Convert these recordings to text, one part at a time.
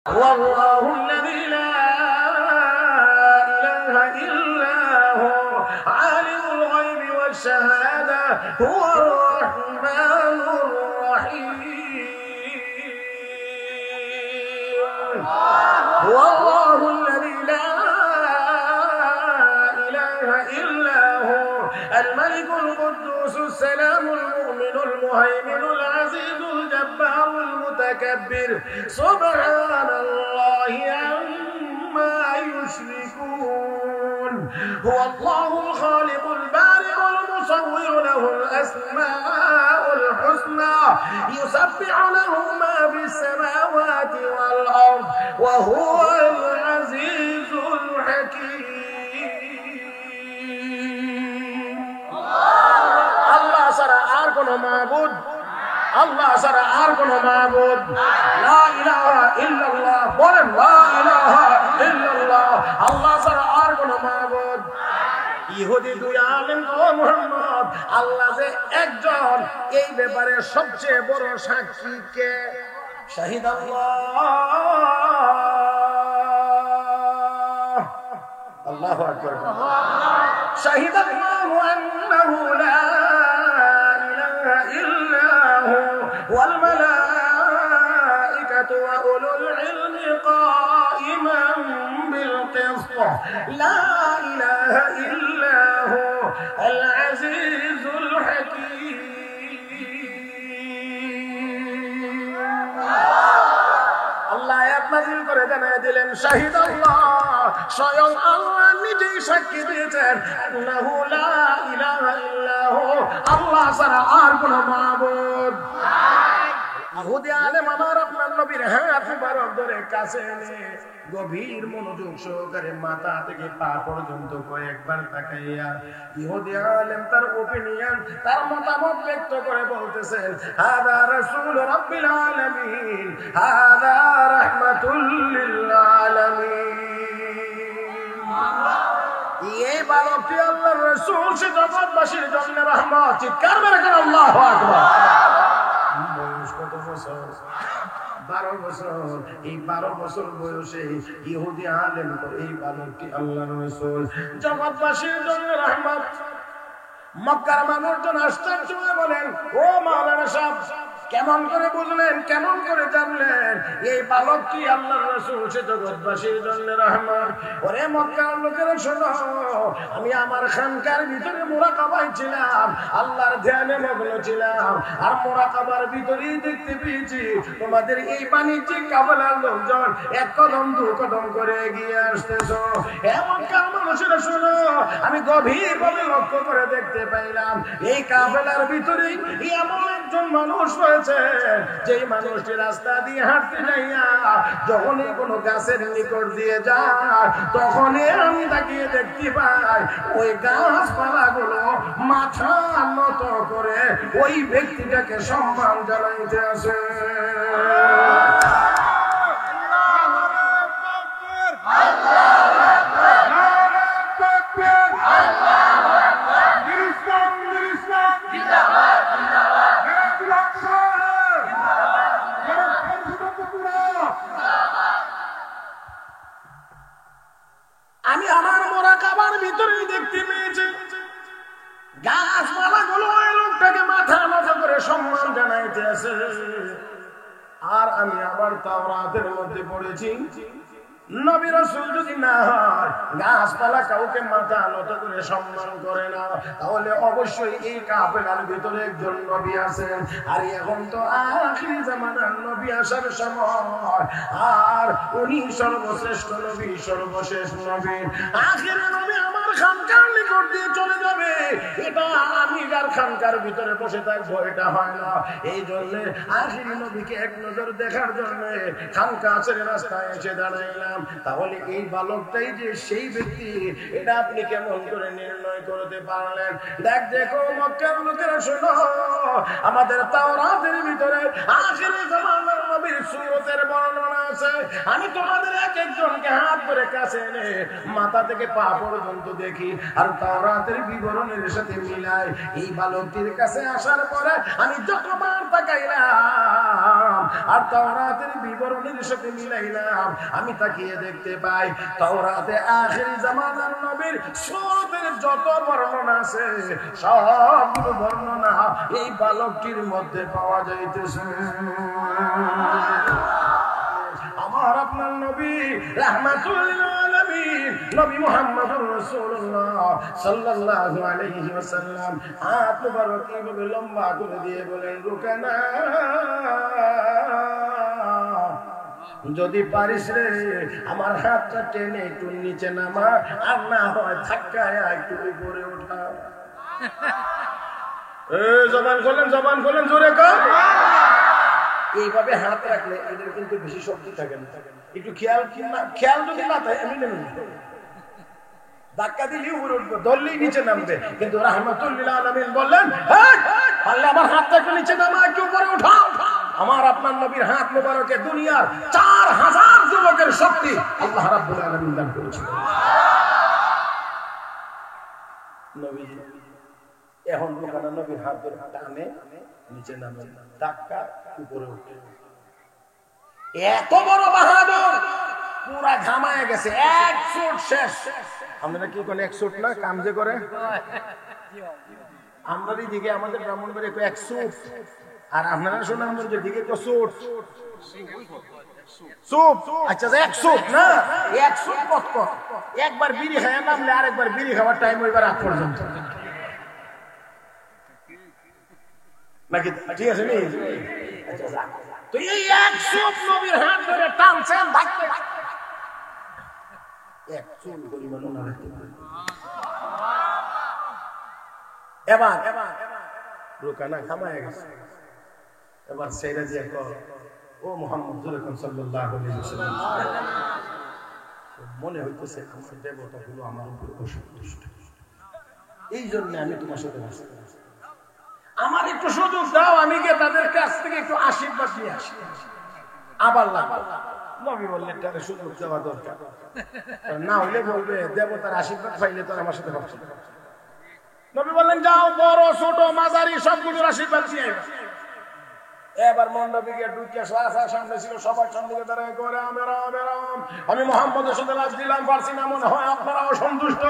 والله الذي لا إله إلا هو عالم الغيب والشهادة هو الرحمن الرحيم والله الذي لا إله إلا هو الملك القدوس السلام المؤمن المهيمن العزيز الجبار المتكبر سبحان الله عما يشركون هو الله الخالق البارئ المصور له الأسماء الحسنى يسبح له ما في السماوات والأرض وهو العزيز الحكيم الله سرى أركن معبود الله سرى أركن معبود لا إله إلا الله বলেন لا إله إلا الله الله سرى أركن معبود ইহুদি দুই আলেম ও মুহাম্মদ আল্লাহ যে একজন এই ব্যাপারে সবচেয়ে বড় সাক্ষী কে শাহিদ আল্লাহ আল্লাহু আকবার শাহিদ আল্লাহু আন্নাহু লা ইলাহা ইল্লা হু ওয়াল মালাইকাতু ওয়া উলুল ইলমি কাইমান বিল কিসত লা ইলাহা ইল্লা হু আল আজিজুল হাকীম আল্লাহ আয়াত নাযিল করে জানায় দিলেন শাহিদ আল্লাহ স্বয়ং আল্লাহ নিজেই সাক্ষী দিয়েছেন আল্লাহু লা ইলাহা ইল্লা হু আল্লাহ ছাড়া আর কোনো মাবুদ ইহুদি আলেম আমার আপনার নবীর হাত মুবারক ধরে কাছে এনে গভীর মনোযোগ সহকারে মাথা থেকে পা পর্যন্ত কয়েকবার তাকাইয়া ইহুদি আলেম তার ওপিনিয়ন তার মতামত ব্যক্ত করে বলতেছেন হাদা রাসূল রাব্বিল আলামিন হাদা রাহমাতুল লিল আলামিন এই বালকটি আল্লাহর রাসূল সে জগৎবাসীর জন্য রহমত চিৎকার করে আল্লাহু আকবার বয়স কত বছর 12 বছর এই 12 বছর বয়সে ইহুদি আলেম এই বালকটি আল্লাহর রাসূল জগৎবাসীর জন্য রহমত মক্কার মানুষজন আশ্চর্য হয়ে বলেন ও মাওলানা সাহেব কেমন করে বুঝলেন কেমন করে জানলেন এই বালকটি আল্লাহর রাসূল সে জগৎবাসীর জন্য রহমত ওরে মক্কার লোকেরা শোনো আমি আমার খানকার ভিতরে মুরাকাবায় ছিলাম আল্লাহর ধ্যানে মগ্ন ছিলাম আর মুরাকাবার ভিতরেই দেখতে পেয়েছি তোমাদের এই বাণিজ্যিক কাফেলার লোকজন এক কদম দু কদম করে এগিয়ে আসতেছো হে মক্কার মানুষেরা শোনো আমি গভীরভাবে লক্ষ্য করে দেখতে পাইলাম এই কাফেলার ভিতরেই এমন একজন মানুষ রয়েছে যে মানুষটি রাস্তা দিয়ে হাঁটতে যাইয়া যখনই কোনো গাছের নিকট দিয়ে যায় তখনই আমি তাকিয়ে দেখতে পাই ওই গাছপালাগুলো মাথা নত করে ওই ব্যক্তিটাকে সম্মান জানাইতে আসে আমি আমার মুরাকাবার ভিতরেই দেখতে পেয়েছি গাছপালাগুলো ওই লোকটাকে মাথা নত করে সম্মান জানাইতে আছে আর আমি আবার তাওরাতের মধ্যে পড়েছি নবী রাসূল যদি না হয় গাছপালা কাউকে মাথা নত করে সম্মান করে না তাহলে অবশ্যই এই কাফেলার ভিতরে একজন নবী আছেন আর এখন তো আখিরি জামানার নবী আসার সময় আর উনি সর্বশ্রেষ্ঠ নবী সর্বশেষ নবী আখিরি নবী আমার খানকার নিকট দিয়ে চলে যাবে এটা আমি যার খানকার ভিতরে বসে থাকবো এটা হয় না এই জন্য আখিরি নবীকে এক নজর দেখার জন্য খানকা ছেড়ে রাস্তায় এসে দাঁড়াইলাম তাহলে এই বালকটাই যে সেই ব্যক্তি এটা আপনি কেমন করে নির্ণয় করতে পারলেন দেখো মক্কার লোকেরা শোনো আমাদের তাওরাতের ভিতরে আখিরি জামানার নবীর সুরতের বর্ণনা আছে। আমি তোমাদের এক একজনকে হাত ধরে কাছে এনে মাথা থেকে পা পর্যন্ত দেখি আর তাওরাতের বিবরণের সাথে মিলাই। এই বালকটির কাছে আসার পরে আমি যতবার তাকাইলাম আর তাওরাতের বিবরণের সাথে মিলাইলাম, আমি তাকিয়ে দেখতে পাই তাওরাতে আখিরি জামানার নবীর সুরতের যত বর্ণনা আছে সবগুলো বর্ণনা এই বালকটির মধ্যে পাওয়া যাইতেছে। আমার আপনার নবী রাহমাতুল লিল আলামিন নবী মুহাম্মদুর রাসূলুল্লাহ সাল্লাল্লাহু আলাইহি ওয়াসাল্লাম হাত মুবারক এইভাবে লম্বা করে দিয়ে বলেন, রুকানা, যদি পারিস রে আমার হাতটা টেনে একটু নিচে নামা, আর না হয় ধাক্কায় একটু উপরে ওঠা। জবান খোলেন জোরে কর। এইভাবে হাত রাখলে এদের কিন্তু বেশি শক্তি থাকে না। একটু খেয়াল যদি না থাকে এমনি ধাক্কা দিলে উপরে উঠবে, ধরলেই নিচে নামবে। কিন্তু রাহমাতুল লিল আলামিন বললেন, পারলে আমার হাতটা একটু নিচে নামা, একটু উপরে উঠাও। আমার আপনার নবীর হাত মোবারকে দুনিয়ার 4000 যুবকের শক্তি আল্লাহ রাব্বুল আলামিন দান করেছেন। নবীজি এখন লোকানা নবীর হাত ধরে টানে নিচে নামে, ধাক্কা উপরে উঠে। এত বড় বাহাদুর, পুরা ঘামায় গেছে, এক ফুট শেষ। আমরা কি কোন এক ফুট না কাম যে করে আমরা দিকে আমাদের ব্রাহ্মণবাড়ি এক ফুট, আর আপনারা সুনামগঞ্জের দিকে তো সুট সুপ। আচ্ছা 1 ফুট না, 1 ফুট কত? একবার বিড়ি খায় নামলে আরেকবার বিড়ি খাওয়ার টাইম হইবার আগ পর্যন্ত নাকি? ঠিক আছে নি? আচ্ছা তো এই 1 ফুট নবীর হাত ধরে টানছেন, ধাক্কা এক চুল পরিমাণও না রাখতে পারে। এবার রুকানা ঘামায় গেছে। এবার সেইরা দিয়ে ও মুহাম্মদ সাল্লাল্লাহু আলাইহি ওয়াসাল্লাম, মনে হইতেছে আমার দেবতাগুলো আমার উপর অসন্তুষ্ট, এই জন্য আমি তোমার সাথে আসতে, আমার একটু সুযোগ দাও, আমি গিয়ে তাদের কাছ থেকে একটু আশীর্বাদ নিয়ে আসি। আবার নবী বললেন তার সুযোগ দেওয়া দরকার, না হইলে বলবে দেবতার আশীর্বাদ পাইলে তো আমার সাথে ভাবছে। নবী বললেন যাও, বড় ছোট মাঝারি সবগুলোর আশীর্বাদ নিয়ে আইবা। এবার মণ্ডপে ঢুকিয়ে সামনে ছিল, সবার সামনে দাঁড়ায় করে আমি মুহাম্মদের সাথে লাশ দিলাম, পারছি না, মনে হয় আপনারাও সন্তুষ্ট,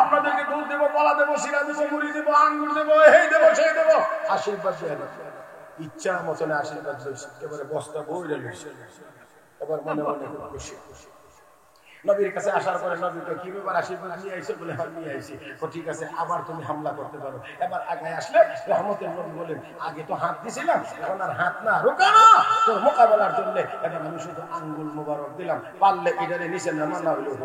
আপনাদেরকে দুধ দেবো, কলা দেবো, শিরা দেবো, মুড়ি দেবো, আঙ্গুর দেবো, এই দেবো সেই দেবো, আশীর্বাদ ইচ্ছা মতনে আশীর্বাদ একেবারে বস্তা বই। এবার মনে মনে খুশি। নবীর কাছে আসার পরে নবীকে কি ব্যাপার, আশীর্বাদ নিয়ে আইছে? বলে হ্যাঁ নিয়ে আইছি। ঠিক আছে, আবার তুমি হামলা করতে পারো। এবার আগে আসলে রহমতের নবী বলেন, আগে তো হাত দিছিলাম, এখন আর হাত না, রুকানা তোর মোকাবেলার জন্য এখন আমি শুধু আঙ্গুল মোবারক দিলাম, পারলে এটারে নিচে নামা, না হইলেও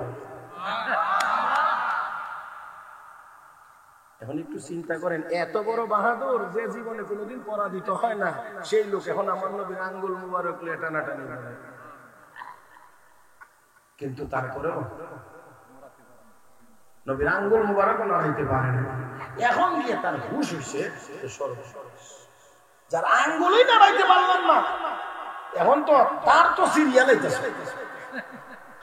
এখন একটু চিন্তা করেন, এত বড় বাহাদুর যে জীবনে কোনোদিন পরাজিত হয় না, সেই লোক এখন আমার নবীর আঙ্গুল মোবারক লিয়ে টানাটানি করে। কিন্তু তারপরেও নবীর আঙ্গুল মোবারক নাড়াইতে পারে না। এখন গিয়ে তার হুশ হইছে, যার আঙ্গুলই নাড়াইতে পারলাম না, এখন তো তার তো সিরিয়াল আইতেছে।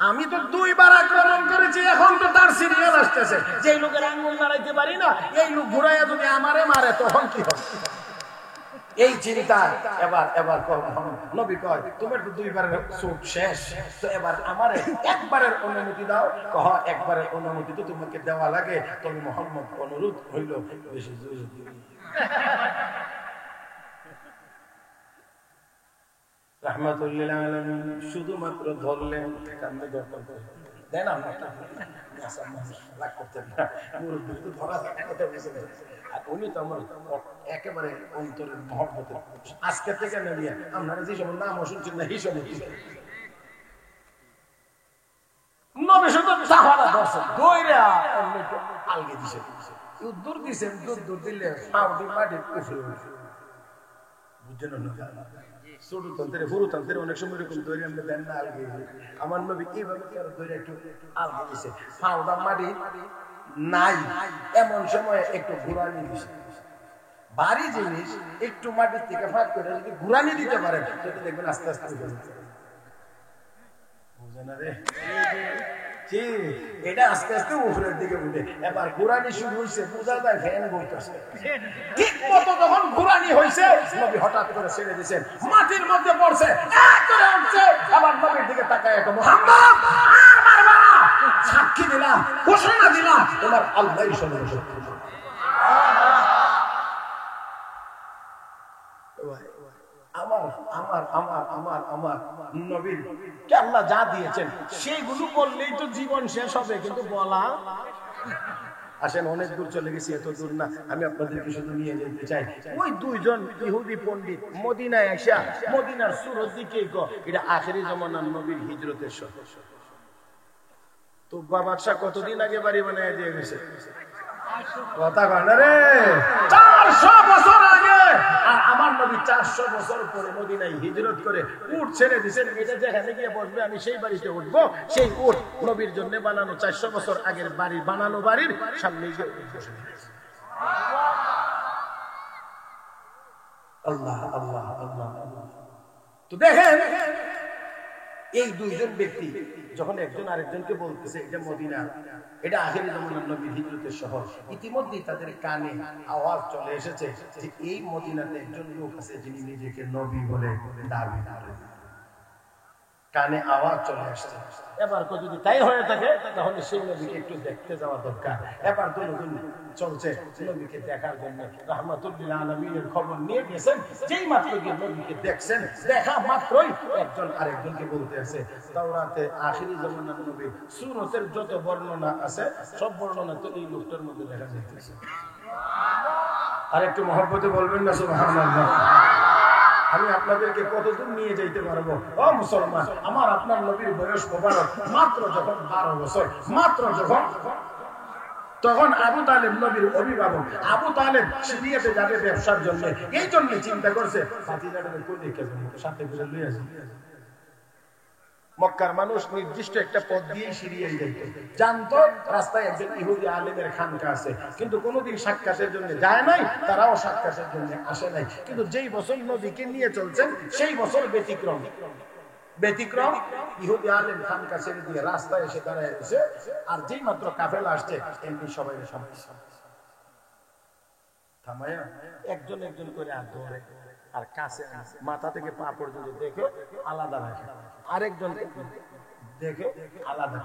আমি তো 2 বার আক্রমণ করেছি, এখন তো তার সিরিয়াল আসতেছে। যে লোকের আঙ্গুল নাড়াইতে পারি না, এই লোক ঘুরাইয়া যদি আমারে মারে তখন কি হবে? এই চিন্তা এবার নবী কয়, তোমার তো 2 বারের চোট শেষ, তো এবার আমারে একবারের অনুমতি দাও। কহ একবারের অনুমতি তো তোমাকে দেওয়া লাগে, তবে মুহাম্মদ অনুরোধ হইল বেশি জোর দিও। রাহমাতুল লিল আলামিন শুধুমাত্র ধরলেন, কান্দে দরকার দেন না, রাগ করতেন না, মুরব্বী তো ধরা কথা বুঝে নেই। আর উনি তো আমার একেবারে অন্তরের মহব্বতের। আজকে থেকে নেবিয়া আপনারা যে সব নাম শুনছেন না, এই সব নবী শুধু সাহারা দর্শক দইরা আলগে দিছে, দূর দিছেন, দূর দিলে সাউদি মাটির উফরে উঠে, বুঝছেন না? ছোটতন্ত্রে পুরুতন্ত্রে অনেক সময় এরকম দৈরে আমরা দেন না আলগে। আমার নবী এইভাবে দৈরে একটু আলগে দিছে, সাউদা মাটি নাই, এমন সময় একটু ঘুরানি দিছে। ভারী জিনিস একটু মাটির থেকে ফাঁক করে যদি ঘুরানি দিতে পারেন সেটা দেখবেন আস্তে আস্তে উঠে যাচ্ছে। বুঝে না রে? এটা আস্তে আস্তে উপরের দিকে উঠে, এবার ঘুরানি শুরু হয়েছে, বোঝা যায় ফ্যান ঘুরতেছে। ঠিক মতো যখন ঘুরানি হয়েছে নবী হঠাৎ করে ছেড়ে দিয়েছেন, মাটির মধ্যে পড়ছে, এক করে উঠছে, আবার নবীর দিকে তাকায় একটা মুহাম্মদ আর মারবা না, সাক্ষী দিলাম, ঘোষণা দিলাম তোমার আল্লাহই সর্বশক্তি। আমার আমার আমার আমার আমার নবীর কে আল্লাহ যা দিয়েছেন সেইগুলো বললেই তো জীবন শেষ হবে, কিন্তু বলা। আসেন, অনেক দূর চলে গেছি, এত দূর না, আমি আপনাদেরকে শুধু নিয়ে যেতে চাই। ওই দুইজন ইহুদি পণ্ডিত মদিনায় আসা, মদিনার সুরত দিকে এটা আখেরি জমানার নবীর হিজরতের শহর। তো বাদশাহ কতদিন আগে বাড়ি বানায় দিয়ে গেছে? কথা কয় না রে, 400 বছর আগে। আর আমার নবী 400 বছর পরে মদিনায় হিজরত করে উট ছেড়ে দিয়েছেন, এটা যেখানে গিয়ে বসবে আমি সেই বাড়িতে উঠবো। সেই উট নবীর জন্য বানানো, 400 বছর আগের বাড়ি, বানানো বাড়ির সামনে গিয়ে বসে। আল্লাহ আল্লাহ আল্লাহ আল্লাহ। তো দেখেন এই দুইজন ব্যক্তি যখন একজন আরেকজনকে বলতেছে এটা মদিনা, এটা আখেরি জামানার নবীর হিজরতের শহর, ইতিমধ্যেই তাদের কানে আওয়াজ চলে এসেছে যে এই মদিনাতে একজন লোক আছে যিনি নিজেকে নবী বলে দাবি করেন। কানে আওয়াজ চলে আসছে। এবার যদি তাই হয়ে থাকে তাহলে সেই নবীকে একটু দেখতে যাওয়া দরকার। এবার দুজন চলছে নবীকে দেখার জন্য, রাহমাতুল লিল আলামিনের খবর নিয়ে গেছেন। যেই মাত্র গিয়ে নবীকে দেখছেন, দেখা মাত্রই একজন আরেকজনকে বলতে আছে, তাওরাতে আখিরি জামানার নবী সূরতের যত বর্ণনা আছে সব বর্ণনা তো এই লোকটার মধ্যে দেখা যাইতেছে। আর একটু মহব্বতে বলবেন না সুবহানাল্লাহ? আমি আপনাদেরকে কতদূর নিয়ে যাইতে পারবো? ও মুসলমান, আমার আপনার নবীর বয়স মোবারক মাত্র যখন 12 বছর, মাত্র যখন, তখন আবু তালেব নবীর অভিভাবক। আবু তালেব সিরিয়াতে যাবে ব্যবসার জন্য, এই জন্য চিন্তা করছে ফাতিজাটাকে কই রেখে যাবো, সাথে করে লয়ে আসি। মক্কার মানুষ নির্দিষ্ট একটা পথ দিয়ে সিরিয়ায় যাইত, জানতো রাস্তায় একজন ইহুদি আলেমের খানকা আছে, কিন্তু কোনোদিন সাক্ষাতের জন্য যায় নাই, তারাও সাক্ষাতের জন্য আসে নাই। কিন্তু যেই বছর নবীকে নিয়ে চলছেন সেই বছর ব্যতিক্রম। ব্যতিক্রম, ইহুদি আলেম খানকা ছেড়ে দিয়ে রাস্তায় এসে দাঁড়ায় গেছে, আর যেই মাত্র কাফেলা আসছে এমনি সবাই থামায়া একজন একজন করে আর ধরে আর কাছে মাথা থেকে পা পর্যন্ত দেখে আলাদা রাখে, আরেকজন দেখে আলাদা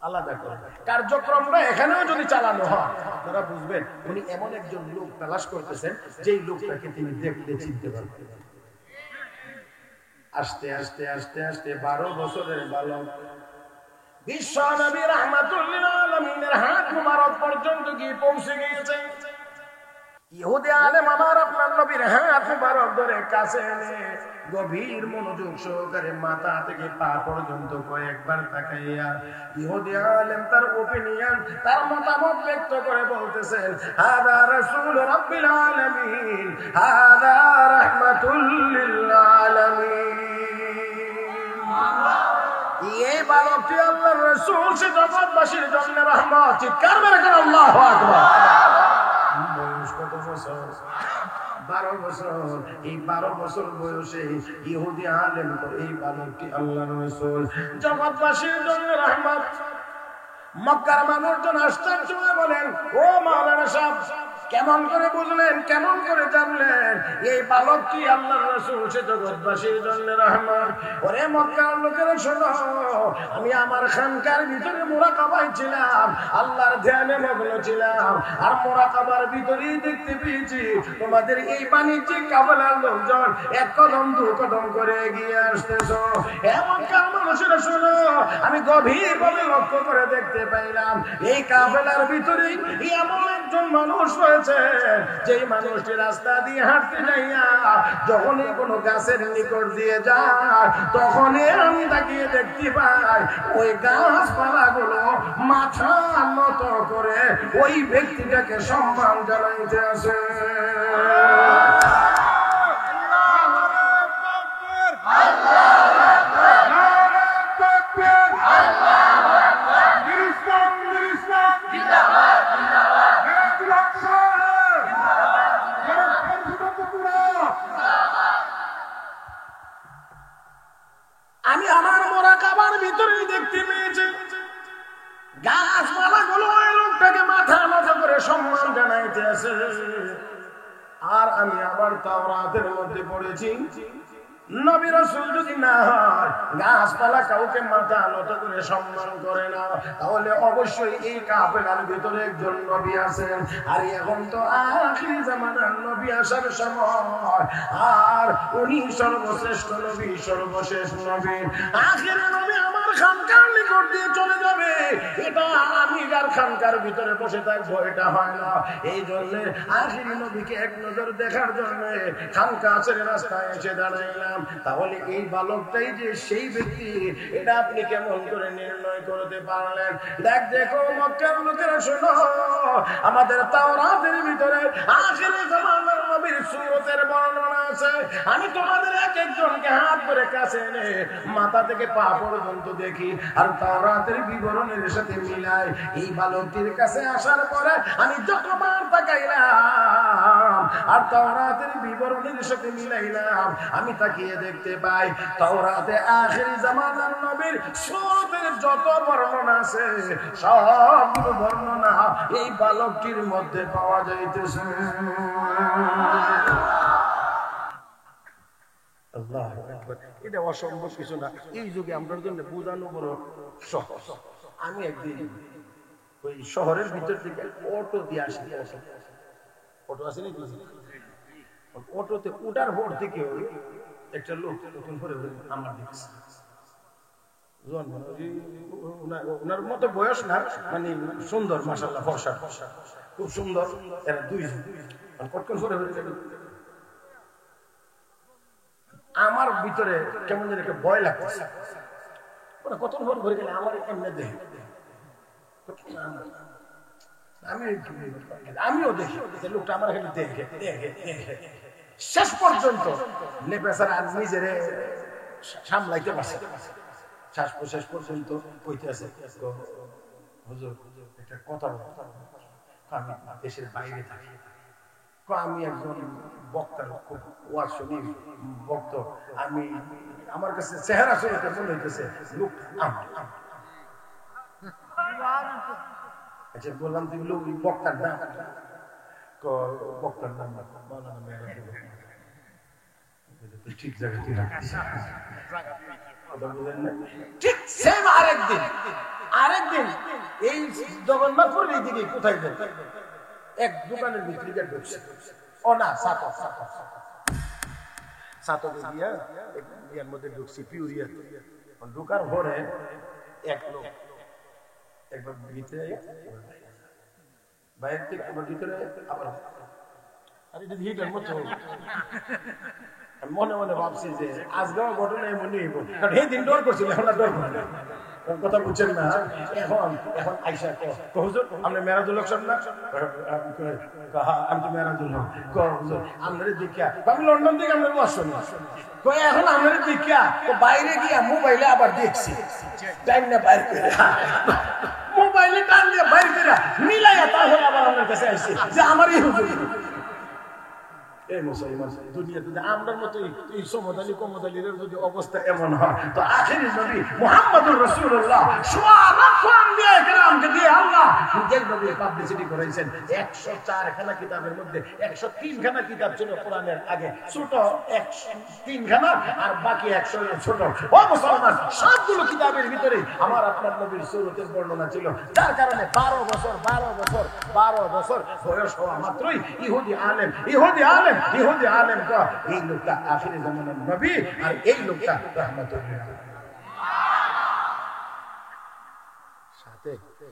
আলাদা করে। কার্যক্রমটা এখানেও যদি চালানো হয় আপনারা বুঝবেন উনি এমন একজন লোক তালাশ করতেছেন যেই লোকটাকে তিনি দেখলে চিনতে পারবেন। আস্তে আস্তে আস্তে আস্তে 12 বছরের বালক বিশ্ব নবী রাহমাতুল লিল আলামিনের হাত মুবারক পর্যন্ত গিয়ে পৌঁছে গিয়েছে। ইহুদি আলেম আমার আপনার নবীর হাত মুবারক ধরে কাছে এনে গভীর মনোযোগ সহকারে মাথা থেকে পা পর্যন্ত কয়েকবার তাকাইয়া ইহুদি আলেম তার ওপিনিয়ন, তার মতামত ব্যক্ত করে বলতেছেন, হাদা রাসূল রাব্বিল আলামিন, হাদা রাহমাতুল লিল আলামিন। এই বালকটি আল্লাহর রাসূল, সে জগৎবাসীর জন্য রহমত। চিৎকার মেরে করে আল্লাহু আকবার। বয়স কত বছর? 12 বছর। এই 12 বছর বয়সে ইহুদি আলেম এই বালকটি আল্লাহর রাসূল, জগৎবাসীর জন্য রহমত। মক্কার মানুষজন আশ্চর্য হয়ে বলেন, ও মাওলানা সাহেব, কেমন করে বুঝলেন, কেমন করে জানলেন এই বালকটি আল্লাহর রাসূল, সে জগৎবাসীর জন্য রহমত? ওরে মক্কার লোকেরা শোনো, আমি আমার খানকার ভিতরে মুরাকাবায় ছিলাম, আল্লাহর ধ্যানে মগ্ন ছিলাম, আর মুরাকাবার ভিতরেই দেখতে পেয়েছি তোমাদের এই বাণিজ্যিক কাফেলার লোকজন এক কদম দু কদম করে এগিয়ে আসতেছো। হে মক্কার মানুষেরা শোনো, আমি গভীরভাবে লক্ষ্য করে দেখতে পাইলাম এই কাফেলার ভিতরেই এমন একজন মানুষ রয়েছে, যেই মানুষটি রাস্তা দিয়ে হাঁটতে যাইয়া যখনই কোনো গাছের নিকট দিয়ে যায় তখনই আমি তাকিয়ে দেখতে পাই ওই গাছপালা গুলো মাথা নত করে ওই ব্যক্তিটাকে সম্মান জানাইতে আছে। ভিতরেই দেখতে পেয়েছে গাছপালা গুলো ওই লোকটাকে মাথা নত করে সম্মান জানাইতেছে। আর আমি আবার তাওরাতের মধ্যে পড়েছি নবী রাসূল যদি না হয়, গাছপালা কাউকে মাথা নত করে সম্মান করে না, তাহলে অবশ্যই এই কাফেলার ভিতরে একজন নবী আছেন। আর এখন তো আখিরি জামানার নবী আসার সময়, আর উনি সর্বশ্রেষ্ঠ নবী, সর্বশেষ নবী। আখিরি নবী আমার খানকার নিকট দিয়ে চলে যাবে, এটা আমি যার খানকার ভিতরে বসে থাকবো এটা হয় না। এই জন্য আখিরি নবীকে এক নজর দেখার জন্য খানকা ছেড়ে রাস্তায় এসে দাঁড়াইলাম। তাহলে এই বালকটাই যে সেই ব্যক্তি, এটা আপনি কেমন করে নির্ণয় করতে পারলেন? দেখো মক্কার লোকেরা, শোনো, আমাদের তাওরাতের ভিতরে আখিরি জামানার নবীর সুরতের বর্ণনা আছে। আমি তোমাদের এক একজনকে হাত ধরে কাছে এনে মাথা থেকে পা পর্যন্ত দেখি আর তাওরাতের বিবরণের সাথে মিলাই। এই বালকটির কাছে আসার পরে আমি যতবার তাকাইলাম আর তাওরাতের বিবরণের সাথে মিলাইলাম, আমি তাকিয়ে দেখতে পাই তাওরাতে আখিরি জামানার নবীর সুরতের যত বর্ণনা আছে সবগুলো বর্ণনা এই বালকটির মধ্যে পাওয়া যাইতেছে। আল্লাহু আকবার। এটা অসম্ভব কিছু না, এই যুগে আমরা জন্য বোঝানো বড় সহজ। আমি একদিন ওই শহরের ভিতর থেকে অটো দিয়ে আসি, অটো আছে নাকি, অটোতে উঠার পর থেকে একটা লোক নতুন করে আমার দেখছে, ওনার মতো বয়স না, মানে সুন্দর, মাশাআল্লাহ, ফর্সা ফর্সা, খুব সুন্দর। এরা দুইজন কটকট করে আমার ভিতরে কেমন যেন একটা ভয় লাগতেছে। ওরা কত ভোর ভরে গেলে আমার এমনি দেখে, আমিও দেখি লোকটা আমার এখানে দেখে দেখে দেখে শেষ পর্যন্ত নেপেসার আর নিজেরে সামলাইতে পারছে। শেষ পর্যন্ত কইতে আছে, হুজুর একটা কথা বলতে, আমি দেশের বাইরে থাকি, আমি একজন বক্তার খুব ওয়াজ শুনি, ভক্ত আমি, আমার কাছে চেহারা শুনতে মনে হইতেছে লোক আমার। আচ্ছা বললাম, তুমি লোক বক্তার নাম? বক্তার নাম ঠিক জায়গায় আরেকদিন এই জগন্নাথপুর এই দিকে কোথায় দেন এক দোকানের ভিতরে ঢুকছে, ও না সাতকের মধ্যে ঢুকছি পিউরিয়া। ঢুকার পরে এক লোক একবার ভিতরে বাইরে থেকে আবার ভিতরে আবার, আর এটা হিটার মতো। মনে মনে ভাবছি যে আজকেও ঘটনা এমনই হইব, কারণ এই দিন ডর করছিল, এখন আর ডর করে না। কথা বুঝছেন না? এখন আইসা হুজুর আপনি মেরাজুল হক না? আমি তো মেরাজুল হক। হুজুর আপনার দীক্ষা, আমি লন্ডন থেকে আপনার আসুন। এখন আপনার দীক্ষা বাইরে গিয়া মোবাইলে আবার দেখছি, টাইম না বাইরে করে মোবাইলে টান দিয়ে বাইরে করে মিলাইয়া তাহলে আবার আপনার কাছে আসছে যে আমারই হুজুর। এই মুসলমান দুনিয়াতে আমরার মতো এই সমদালি কমদালির যদি অবস্থা এমন হয়, তো আখিরি নবী মুহাম্মদুর রাসূলুল্লাহ সাহাবায়ে দিয়ে আল্লাহ নিজের নবী পাবলিসিটি করেছেন। 104 খানা কিতাবের মধ্যে 103 খানা কিতাব ছিল কোরআনের আগে, ছোট 103 খানা আর বাকি 100 ছোট। ও মুসলমান, সবগুলো কিতাবের ভিতরে আমার আপনার নবীর সুরতের বর্ণনা ছিল, যার কারণে 12 বছর বয়স হওয়া মাত্রই ইহুদি আলেম এই লোকটা আখিরি জামানার নবী, আর এই লোকটা রাহমাতুল লিল আলামিন। সাথে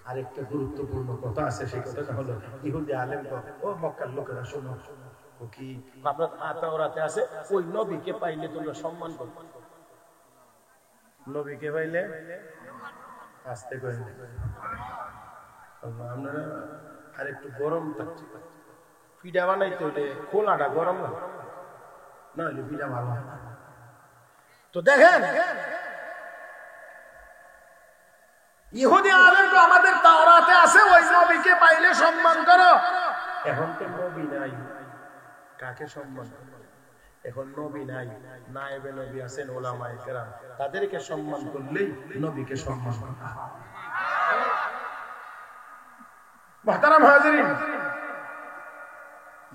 আরেকটা গুরুত্বপূর্ণ কথা আছে, সেই কথাটা হলো ইহুদি আলেম ও মক্কার লোকেরা শোনো, ও কি আপনার তাওরাতে আছে, ওই নবীকে পাইলে তোমরা সম্মান করবে, নবীকে পাইলে আস্তে করে আপনারা আর একটু গরম থাকছে, পিঠা বানাইতে হইলে খোলাটা গরম না হইলে পিঠা ভালো হয় না। তো দেখেন ইহুদি আলেম তো আমাদের তাওরাতে আছে, ওই নবীকে পাইলে সম্মান করো। এখন তো নবী নাই, কাকে সম্মান করো? এখন নবী নাই, নায়েবে নবী আছেন ওলামায়ে কেরাম, তাদেরকে সম্মান করলেই নবীকে সম্মান করা। মুহতারাম হাজিরিন,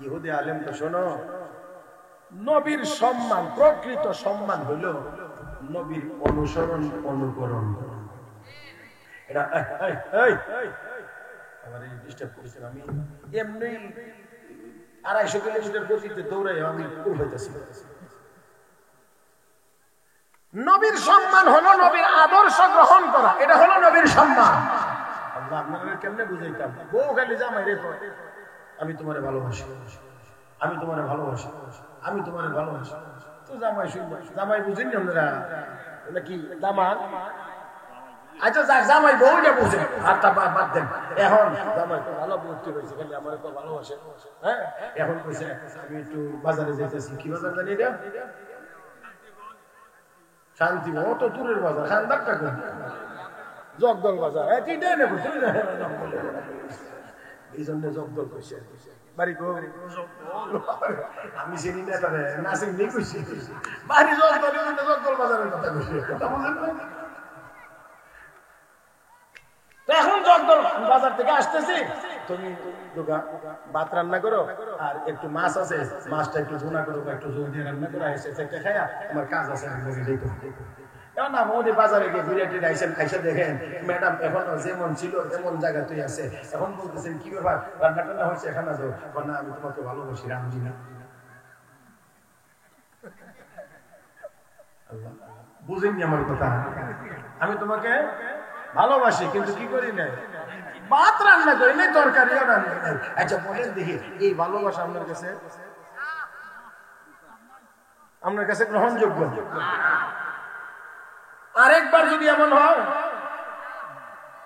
ইহুদি আলেম তো শোনো, নবীর সম্মান, প্রকৃত সম্মান হইল নবীর অনুসরণ অনুকরণ। এটা আমার এই ডিস্টার্ব করেছেন, আমি এমনি 250 কিলোমিটার গতিতে দৌড়াই আমি উঠাইতেছি। নবীর সম্মান হলো নবীর আদর্শ গ্রহণ করা, এটা হলো নবীর সম্মান। আল্লাহ আপনাদের কেমনে বুঝাইতাম, বউ খালি জামাই রে কয় আমি তোমারে ভালোবাসি, আমি তোমারে ভালোবাসি, আমি তোমারে ভালোবাসি, তো জামাই শুনবা, জামাই বুঝেননি আপনারা নাকি দামান? আচ্ছা যাক, জামাই বউটা বুঝে, আর তা বাদ দেন। এখন জামাই তো ভালো বুঝতে হয়েছে, খালি আমার তো ভালোবাসে। হ্যাঁ, এখন কইছে আমি একটু বাজারে যাইতেছি। কি বাজার জানি এটা? শান্তি, অত দূরের বাজার, খান্দারটা কোন জগদল বাজার। এই জন্য জগদল কইছে বাড়ি গো, আমি চিনি না তারে, না চিনি কইছি বাড়ি জগদল, জগদল বাজারের কথা কইছি। কথা বলেন না? এখন জগদল বাজার থেকে আসতেছি, তুমি ভাত রান্না করো আর একটু মাছ আছে, মাছটা একটু ভুনা করো, একটু জল দিয়ে রান্না করো, এসে থেকে খায়া আমার কাজ আছে, না মোদি বাজারে গিয়ে ঘুরে টুরে আইসেন, খাইসে দেখেন ম্যাডাম এখনো যেমন ছিল এমন জায়গাতেই আছে। এখন বলতেছেন কি ব্যাপার, রান্না টান্না হয়েছে, এখানে যাও? না আমি তোমাকে ভালোবাসি, রামজি না। বুঝেননি আমার কথা? আমি তোমাকে ভালোবাসি, কিন্তু কি করি না, ভাত রান্না করি নাই, তরকারিও রান্না নাই। আচ্ছা বলেন দেখি, এই ভালোবাসা আপনার কাছে গ্রহণযোগ্য? আরেকবার যদি এমন হয়,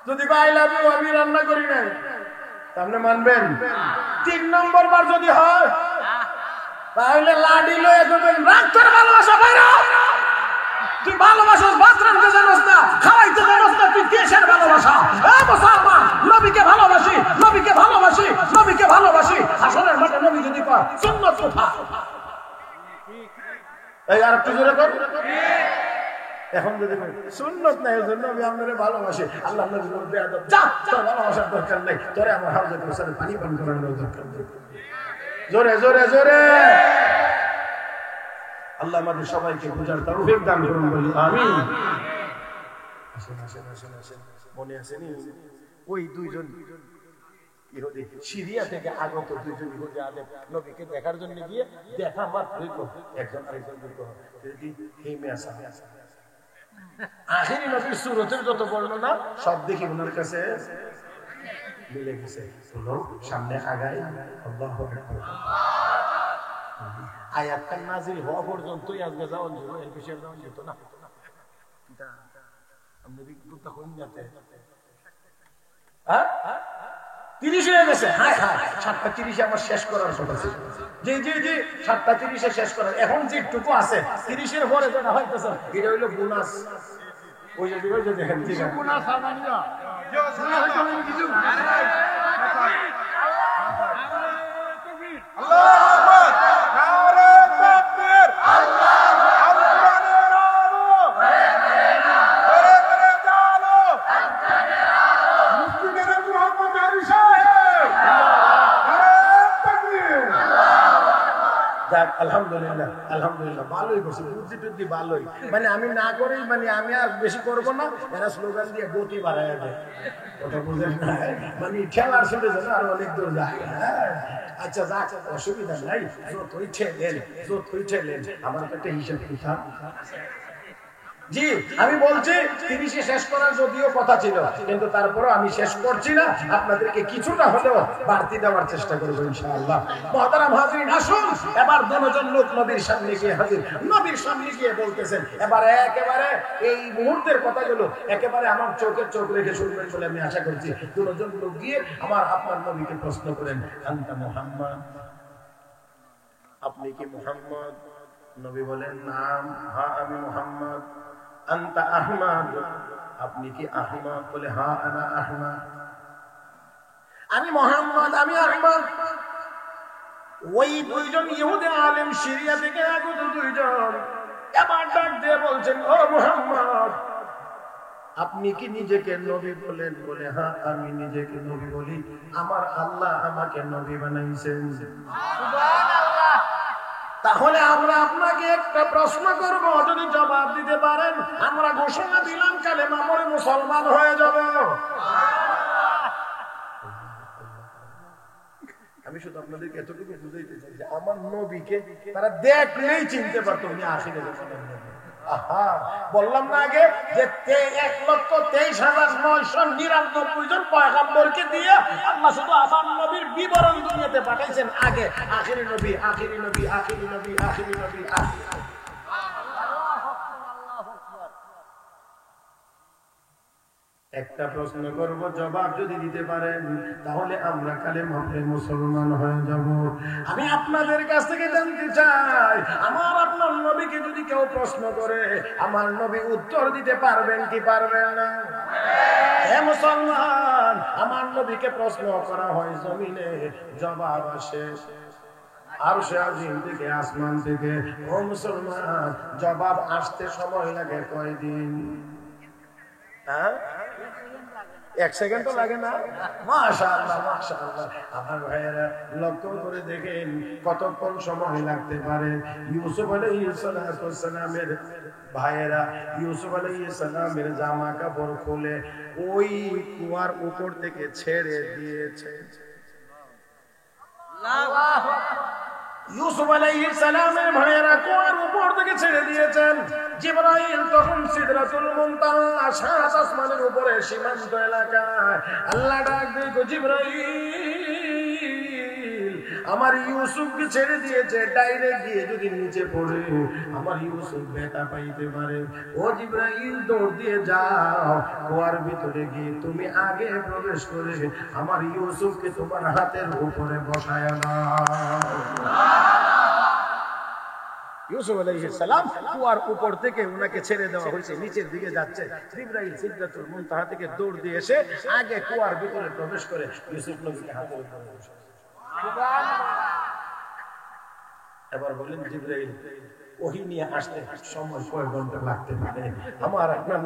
যদি আই লাভ ইউ আমি রান্না করি নাই, আপনি মানবেন? 3 নম্বর বার যদি হয়, তাহলে লাডি লয়ে দেবেন, রাগ তোর ভালোবাসা বাইরে। তুই ভালোবাসিস, ভাত রাঁধতে জানোস না, খাওয়াইতে জানোস না, তুই দেশের ভালোবাসা? মুসলমান, নবীকে ভালোবাসি, নবীকে ভালোবাসি, নবীকে ভালোবাসি। আসলের মাঠে নবী যদি পায়, সুন্নাত কোথায়? এই আর একটু জোরে কর। এখন যদি সুন্নাত নাই, ওই জন্য আমি আপনারে ভালোবাসি, আল্লাহ নবী বলতে যা, তোর ভালোবাসার দরকার নাই, তোরে আমার হাউজে কাউসারে পানি পান করানোর দরকার নেই। জোরে জোরে জোরে। আল্লাহ আমাদের সবাইকে বুঝার তৌফিক দান করুন, বলি আমিন। আসেন আসেন আসেন আসেন, মনে আছে নি ওই দুইজন ইহুদি, সিরিয়া থেকে আগত দুইজন ইহুদি আলেম নবীকে দেখার জন্য গিয়ে দেখা মাত্রই একজন আরেকজন হেমে আসা। আখিরি নবীর সুরতের যত বর্ণনা সব দেখি ওনার কাছে মিলে গেছে। সামনে আগায়, আল্লাহু আকবার। আয়াতটা নাজিল হওয়া পর্যন্তই আজকে যাওয়া যেত, এর বিষয়ে যাওয়া যেত না। আপনি বিদ্যুৎটা কোন যাতে 30 হয়ে গেছে। হ্যাঁ হ্যাঁ, 7:30 আমার শেষ করার কথা ছিল। জি জি জি, 7:30 শেষ করার। এখন যেটুকু আছে 30-এর পরে যেটা হইতেছে, এটা হইলো বোনাস। ওই যে দেখেন বোনাস আলহামদুলিল্লাহ আলহামদুলিল্লাহ, ভালোই করছি, বুদ্ধি টুদ্ধি ভালোই। মানে আমি না করেই, মানে আমি আর বেশি করবো না, এরা স্লোগান দিয়ে গতি বাড়ায় দেয়। কথা বুঝেন না, মানে খেলার শুনে যেন আর অনেক দূর যায়। আচ্ছা যাক, অসুবিধা নাই, যতই ঠেলেন যতই ঠেলেন, আমার একটা হিসাব কিতাব। জি আমি বলছি 30-এ শেষ করার যদিও কথা ছিল, কিন্তু তারপরও আমি শেষ করছি না, আপনাদেরকে কিছুটা হলেও বাড়তি দেওয়ার চেষ্টা করবো ইনশাআল্লাহ। মুহতারাম হাজিরিন, আসুন এবার দুজন লোক নবীর সামনে গিয়ে হাজির, নবীর সামনে গিয়ে বলতেছেন। এবার একেবারে এই মুহূর্তের কথাগুলো একেবারে আমার চোখে চোখ রেখে শুনবেন বলে আমি আশা করছি। দুজন লোক গিয়ে আপনার নবীকে প্রশ্ন করেন, আনতা মুহাম্মদ, আপনি কি মুহাম্মদ? নবী বলেন, নাম, হ্যাঁ আমি মুহাম্মদ। আনতা আহমদ, আপনি কি আহমদ? বলে, হ্যাঁ আনা আহমদ। আমি মুহাম্মদ, আমি আহমদ। ওই দুইজন ইহুদি আলেম সিরিয়া থেকে আগত দুইজন এবার ডাক দিয়ে বলছেন, ও মুহাম্মদ, আপনি কি নিজেকে নবী বলেন? বলে, হ্যাঁ আমি নিজেকে নবী বলি, আমার আল্লাহ আমাকে নবী বানাইছেন। সুবহানাল্লাহ। তাহলে আমরা আপনাকে একটা প্রশ্ন করব, যদি জবাব দিতে পারেন আমরা ঘোষণা দিলাম কালেমা পড়ে মুসলমান হয়ে যাব। আমি শুধু আপনাদেরকে এতটুকু বুঝাইতে চাই যে আমার নবীকে তারা দেখলেই চিনতে পারতো উনি আখিরে জামানের নবী। আহা, বললাম না আগে যে 1,23,999 জন পয়গম্বরকে দিয়ে আল্লাহ শুধু আমার নবীর বিবরণ দুনিয়াতে পাঠাইছেন। আগে আখিরি নবী, আখিরি নবী, আখিরি নবী, আখিরি নবী, আখিরি। একটা প্রশ্ন করব, জবাব যদি দিতে পারেন তাহলে আমরা কালেমা পড়ে মুসলমান হয়ে যাব। আমি আপনাদের কাছ থেকে জানতে চাই, আমার আপনার নবীকে যদি কেউ প্রশ্ন করে আমার নবী উত্তর দিতে পারবেন কি পারবেন না? হে মুসলমান, আমার নবীকে প্রশ্ন করা হয় জমিনে, জবাব আসে আরশে আজিম থেকে, আসমান থেকে। ও মুসলমান, জবাব আসতে সময় লাগে কয়দিন? হ্যাঁ, 1 সেকেন্ড তো লাগে না? মাশাআল্লাহ, মাশাআল্লাহ। আমার ভাইয়েরা লক্ষ্য করে দেখেন কতক্ষণ সময় লাগতে পারে। ইউসুফ আলাইহিস সালামের ভাইয়েরা ইউসুফ আলাইহিস সালামের জামা কাপড় খুলে ওই কুয়ার উপর থেকে ছেড়ে দিয়েছে। আল্লাহু আকবার। ইউসুফ আলাইহিস সালামের ভাইয়েরা কুয়ার উপর থেকে ছেড়ে দিয়েছেন। জিবরাইল তখন সিদরাতুল মুনতাহা, সাত আসমানের উপরে সীমান্ত এলাকায়। আল্লাহ ডাক দিয়ে, জিবরাইল আমার ইউসুফকে ছেড়ে দিয়েছে, ডাইরেক্ট গিয়ে যদি নিচে পড়ে আমার ইউসুফ ব্যথা পাইতে পারে। ও জিবরাইল, দৌড় দিয়ে যাও, কুয়ার ভিতরে গিয়ে তুমি আগে প্রবেশ করে আমার ইউসুফকে তোমার হাতের উপরে বসায় নাও। ইউসুফ আলাইহিস সালাম কুয়ার উপর থেকে উনাকে ছেড়ে দেওয়া হয়েছে, নিচের দিকে যাচ্ছে। জিবরাইল সিদরাতুল মুনতাহা থেকে দৌড় দিয়ে এসে আগে কুয়ার ভিতরে প্রবেশ করে ইউসুফ নবীকে হাতের উপরে বসায়। এবার বলেন জিবরাইল, ওহী নিয়ে আসতে সময় কয় ঘন্টা লাগতে পারে? আমার আপনার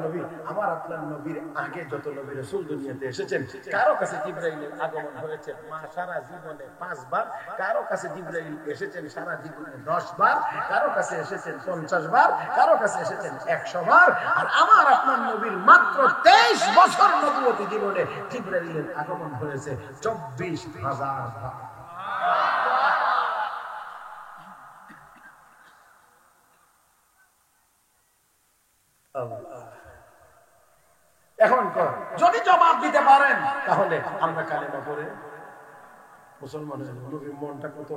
নবীর আগে যত নবী রাসূল দুনিয়াতে এসেছেন, কারো কাছে জিবরাইলের আগমন হয়েছে সারা জীবনে 5 বার, কারো কাছে জিবরাইল এসেছেন সারা জীবনে 10 বার, কারো কাছে এসেছেন 50 বার, কারো কাছে এসেছেন 100 বার। আর আমার আপনার নবীর মাত্র 23 বছর নবুয়তি জীবনে জিবরাইলের আগমন হয়েছে 24,000 বার। এখন যদি জবাব দিতে পারেন তাহলে আমরা কালেমা পড়ে মুসলমান হয়ে যাবে। নবীর মনটা কত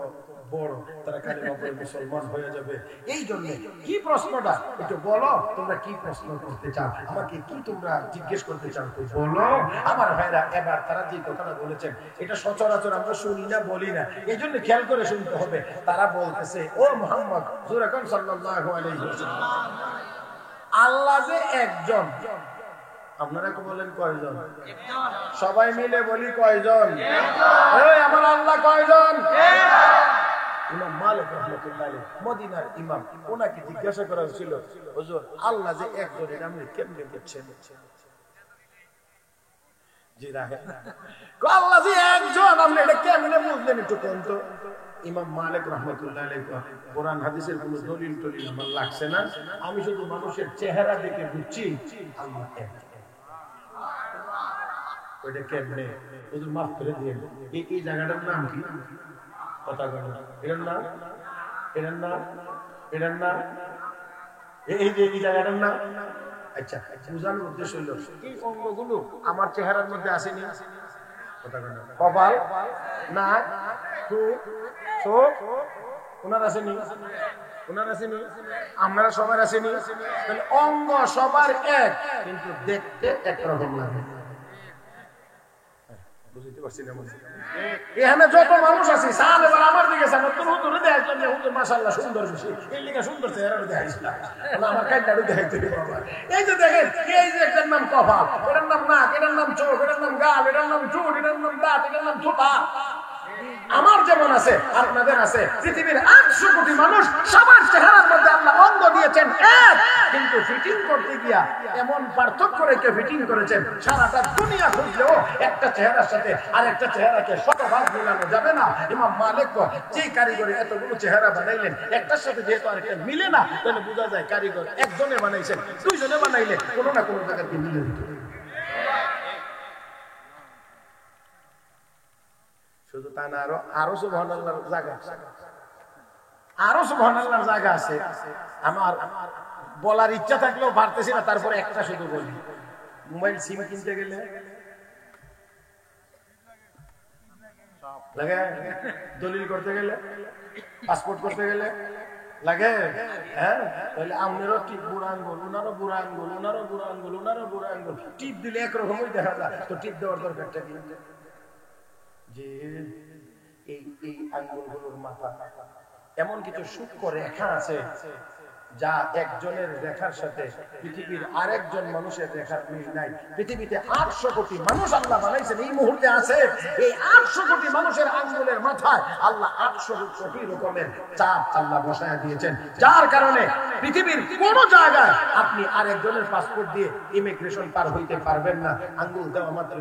বড়, তারা কালেমা পড়ে মুসলমান হয়ে যাবে। এই জন্য কি প্রশ্নটা একটু বলো, তোমরা কি প্রশ্ন করতে চাও, আমাকে কি তোমরা জিজ্ঞেস করতে চাও তো বলো। আমার ভাইরা এবার তারা যে কথাটা বলেছেন এটা সচরাচর আমরা শুনি না, বলি না, এই জন্য খেয়াল করে শুনতে হবে। তারা বলতেছে, ও মুহাম্মদ সাল্লাল্লাহু আলাইহি ওয়াসাল্লাম, আল্লাহ যে একজন, আপনারা বলেন কয়জন? সবাই মিলে বলি কয়জন? আমার আল্লাহ কয়জন? ইমাম মালিক রাহমাতুল্লাহ আলাইহি, মদিনার ইমাম, ওনাকে জিজ্ঞাসা করা হয়েছিল, হুজুর আল্লাহ যে একজন এটা আপনি কেমনে বুঝছেন? জি রাহে, আল্লাহ যে একজন আপনি এটা কেমনে বুঝলেন একটু কোন তো। ইমাম মালিক রাহমাতুল্লাহ আলাইহি, কোরআন হাদিসের কোনো দলিল টলিল আমার লাগছে না, আমি শুধু মানুষের চেহারা দেখে বুঝছি আল্লাহ একজন। ওইটা কেমনে? হুজুর মাফ করে দিয়েন, এই জায়গাটার নাম কি? কথা বলেন, এটার নাম, এটার নাম, এটার নাম, এই যে এই জায়গাটার নাম। আচ্ছা, বুঝানোর উদ্দেশ্য হলো এই অঙ্গগুলো আমার চেহারার মধ্যে আসেনি? কথা বলেন, কপাল, নাক, চোখ, ওনার আসেনি? ওনার আসেনি? আপনারা সবার আসেনি? তাহলে অঙ্গ সবার এক, কিন্তু দেখতে একরকম লাগে। বুঝতে পারছি না? এখানে যত মানুষ আছে সাল এবার আমার দিকে হুজুরে দেখলাম যে হুজুর মাশাআল্লাহ সুন্দর বেশি, এই লিখা সুন্দর চেহারা দেখাইছিলাম, আমার কাইটারও দেখাইতে বাবা। এই যে দেখেন, এই যে একটার নাম কপাল, এটার নাম নাক, এটার নাম চোখ, এটার নাম গাল, এটার নাম চুল, এটার নাম দাঁত, এটার নাম থুতা। আমার যেমন আছে আপনাদের আছে, পৃথিবীর 800 কোটি মানুষ সবার চেহারার মধ্যে আল্লাহ অঙ্গ দিয়েছেন এক, কিন্তু ফিটিং করতে গিয়া এমন পার্থক্য রেখে ফিটিং করেছেন, সারাটা দুনিয়া খুঁজলেও একটা চেহারার সাথে আরেকটা চেহারাকে শতভাগ মিলানো যাবে না। ইমাম মালিক যে কারিগরি এতগুলো চেহারা বানাইলেন, একটার সাথে যেহেতু আরেকটা মিলে না, তাহলে বোঝা যায় কারিগর একজনে বানাইছেন, দুইজনে বানাইলে কোনো না কোনো জায়গাতে মিলে দিত। শুধু তা না, আরো সুবহানাল্লাহর জায়গা, আরো সুবহানাল্লাহর জায়গা আছে। আমার বলার ইচ্ছা থাকলেও পারতেছি না, তারপরে একটা শুধু বলি। মোবাইল সিম কিনতে গেলে লাগে, দলিল করতে গেলে, পাসপোর্ট করতে গেলে লাগে, হ্যাঁ, তাহলে আপনারও টিপ বুড়া আঙ্গুল, ওনারও বুড়া আঙ্গুল, ওনারও বুড়া আঙ্গুল, ওনারও বুড়া আঙ্গুল, টিপ দিলে একরকমই দেখা যায়। তো টিপ দেওয়ার দরকারটা কি? যে এই আঙ্গুলগুলোর মাথা এমন কিছু সূক্ষ্ম রেখা আছে যা একজনের রেখার সাথে পৃথিবীর আরেকজন মানুষের রেখার মিল নাই। পৃথিবীতে 800 কোটি মানুষ আল্লাহ বানাইছেন, এই মুহূর্তে আছে এই 800 কোটি মানুষের আঙ্গুলের মাথায় আল্লাহ 800 কোটি রকমের চাপ আল্লাহ বসায় দিয়েছেন, যার কারণে পৃথিবীর কোন জায়গায় আপনি আরেকজনের পাসপোর্ট দিয়ে ইমিগ্রেশন পার হইতে পারবেন না। আঙ্গুল দেওয়া মাত্র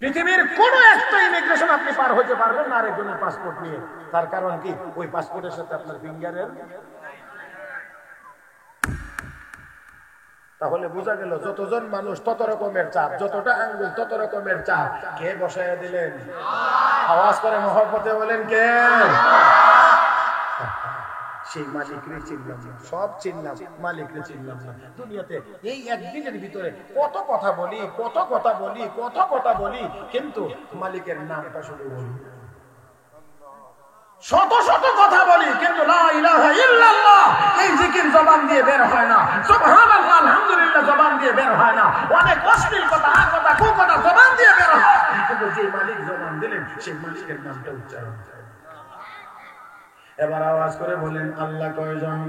পৃথিবীর কোন একটা ইমিগ্রেশন আপনি পার হইতে পারবেন না আরেকজনের পাসপোর্ট নিয়ে। তার কারণ কি? ওই পাসপোর্টের সাথে আপনার ফিঙ্গারের। তাহলে বোঝা গেল যতজন মানুষ তত রকমের চাপ, যতটা আঙ্গুল তত রকমের চাপ। কে বসাইয়া দিলেন? আওয়াজ করে মহব্বতে বলেন কে? সেই মালিকরে চিনলাম না, সব চিনলাম, মালিকরে চিনলাম না। দুনিয়াতে এই একদিনের ভিতরে কত কথা বলি, কত কথা বলি, কত কথা বলি, কিন্তু মালিকের নামটা শুধু বলি। শত শত কথা বলি, কিন্তু লা ইলাহা ইল্লাল্লাহ এই জিকির জবান দিয়ে বের হয় না, সুবহানাল্লাহ আলহামদুলিল্লাহ জবান দিয়ে বের হয় না। অনেক অশ্লীল কথা, আর কথা, কুকথা জবান দিয়ে বের হয়, কিন্তু যে মালিক জবান দিলেন সেই মালিকের নামটা উচ্চারণ করে। এবার আওয়াজ করে বলেন আল্লাহ কয়জন?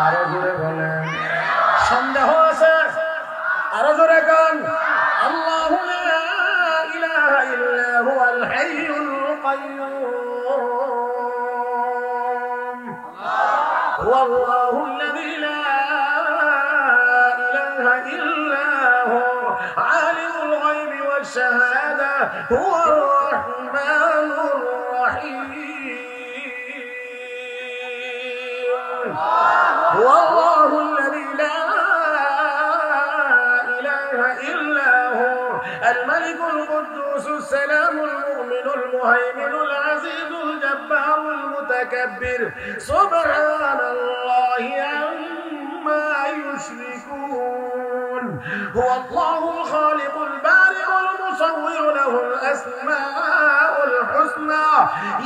আরো জোরে বলেন। সন্দেহ আছে? আরো জোরে গান। আল্লাহু লা ইলাহা ইল্লা হুয়াল হাইয়ুল কাইয়্যুম, হুয়াল্লাহুল্লাযী লা ইলাহা ইল্লা হু আলিমুল গায়বি ওয়াশ শাহাদা হুয়ার রাহমানুর রাহিম। هو الله الذي لا إله إلا هو الملك القدوس السلام المؤمن المهيمن العزيز الجبار المتكبر سبحان الله عما يشركون. هو الله الخالق البارئ المصور له الأسماء الحسنى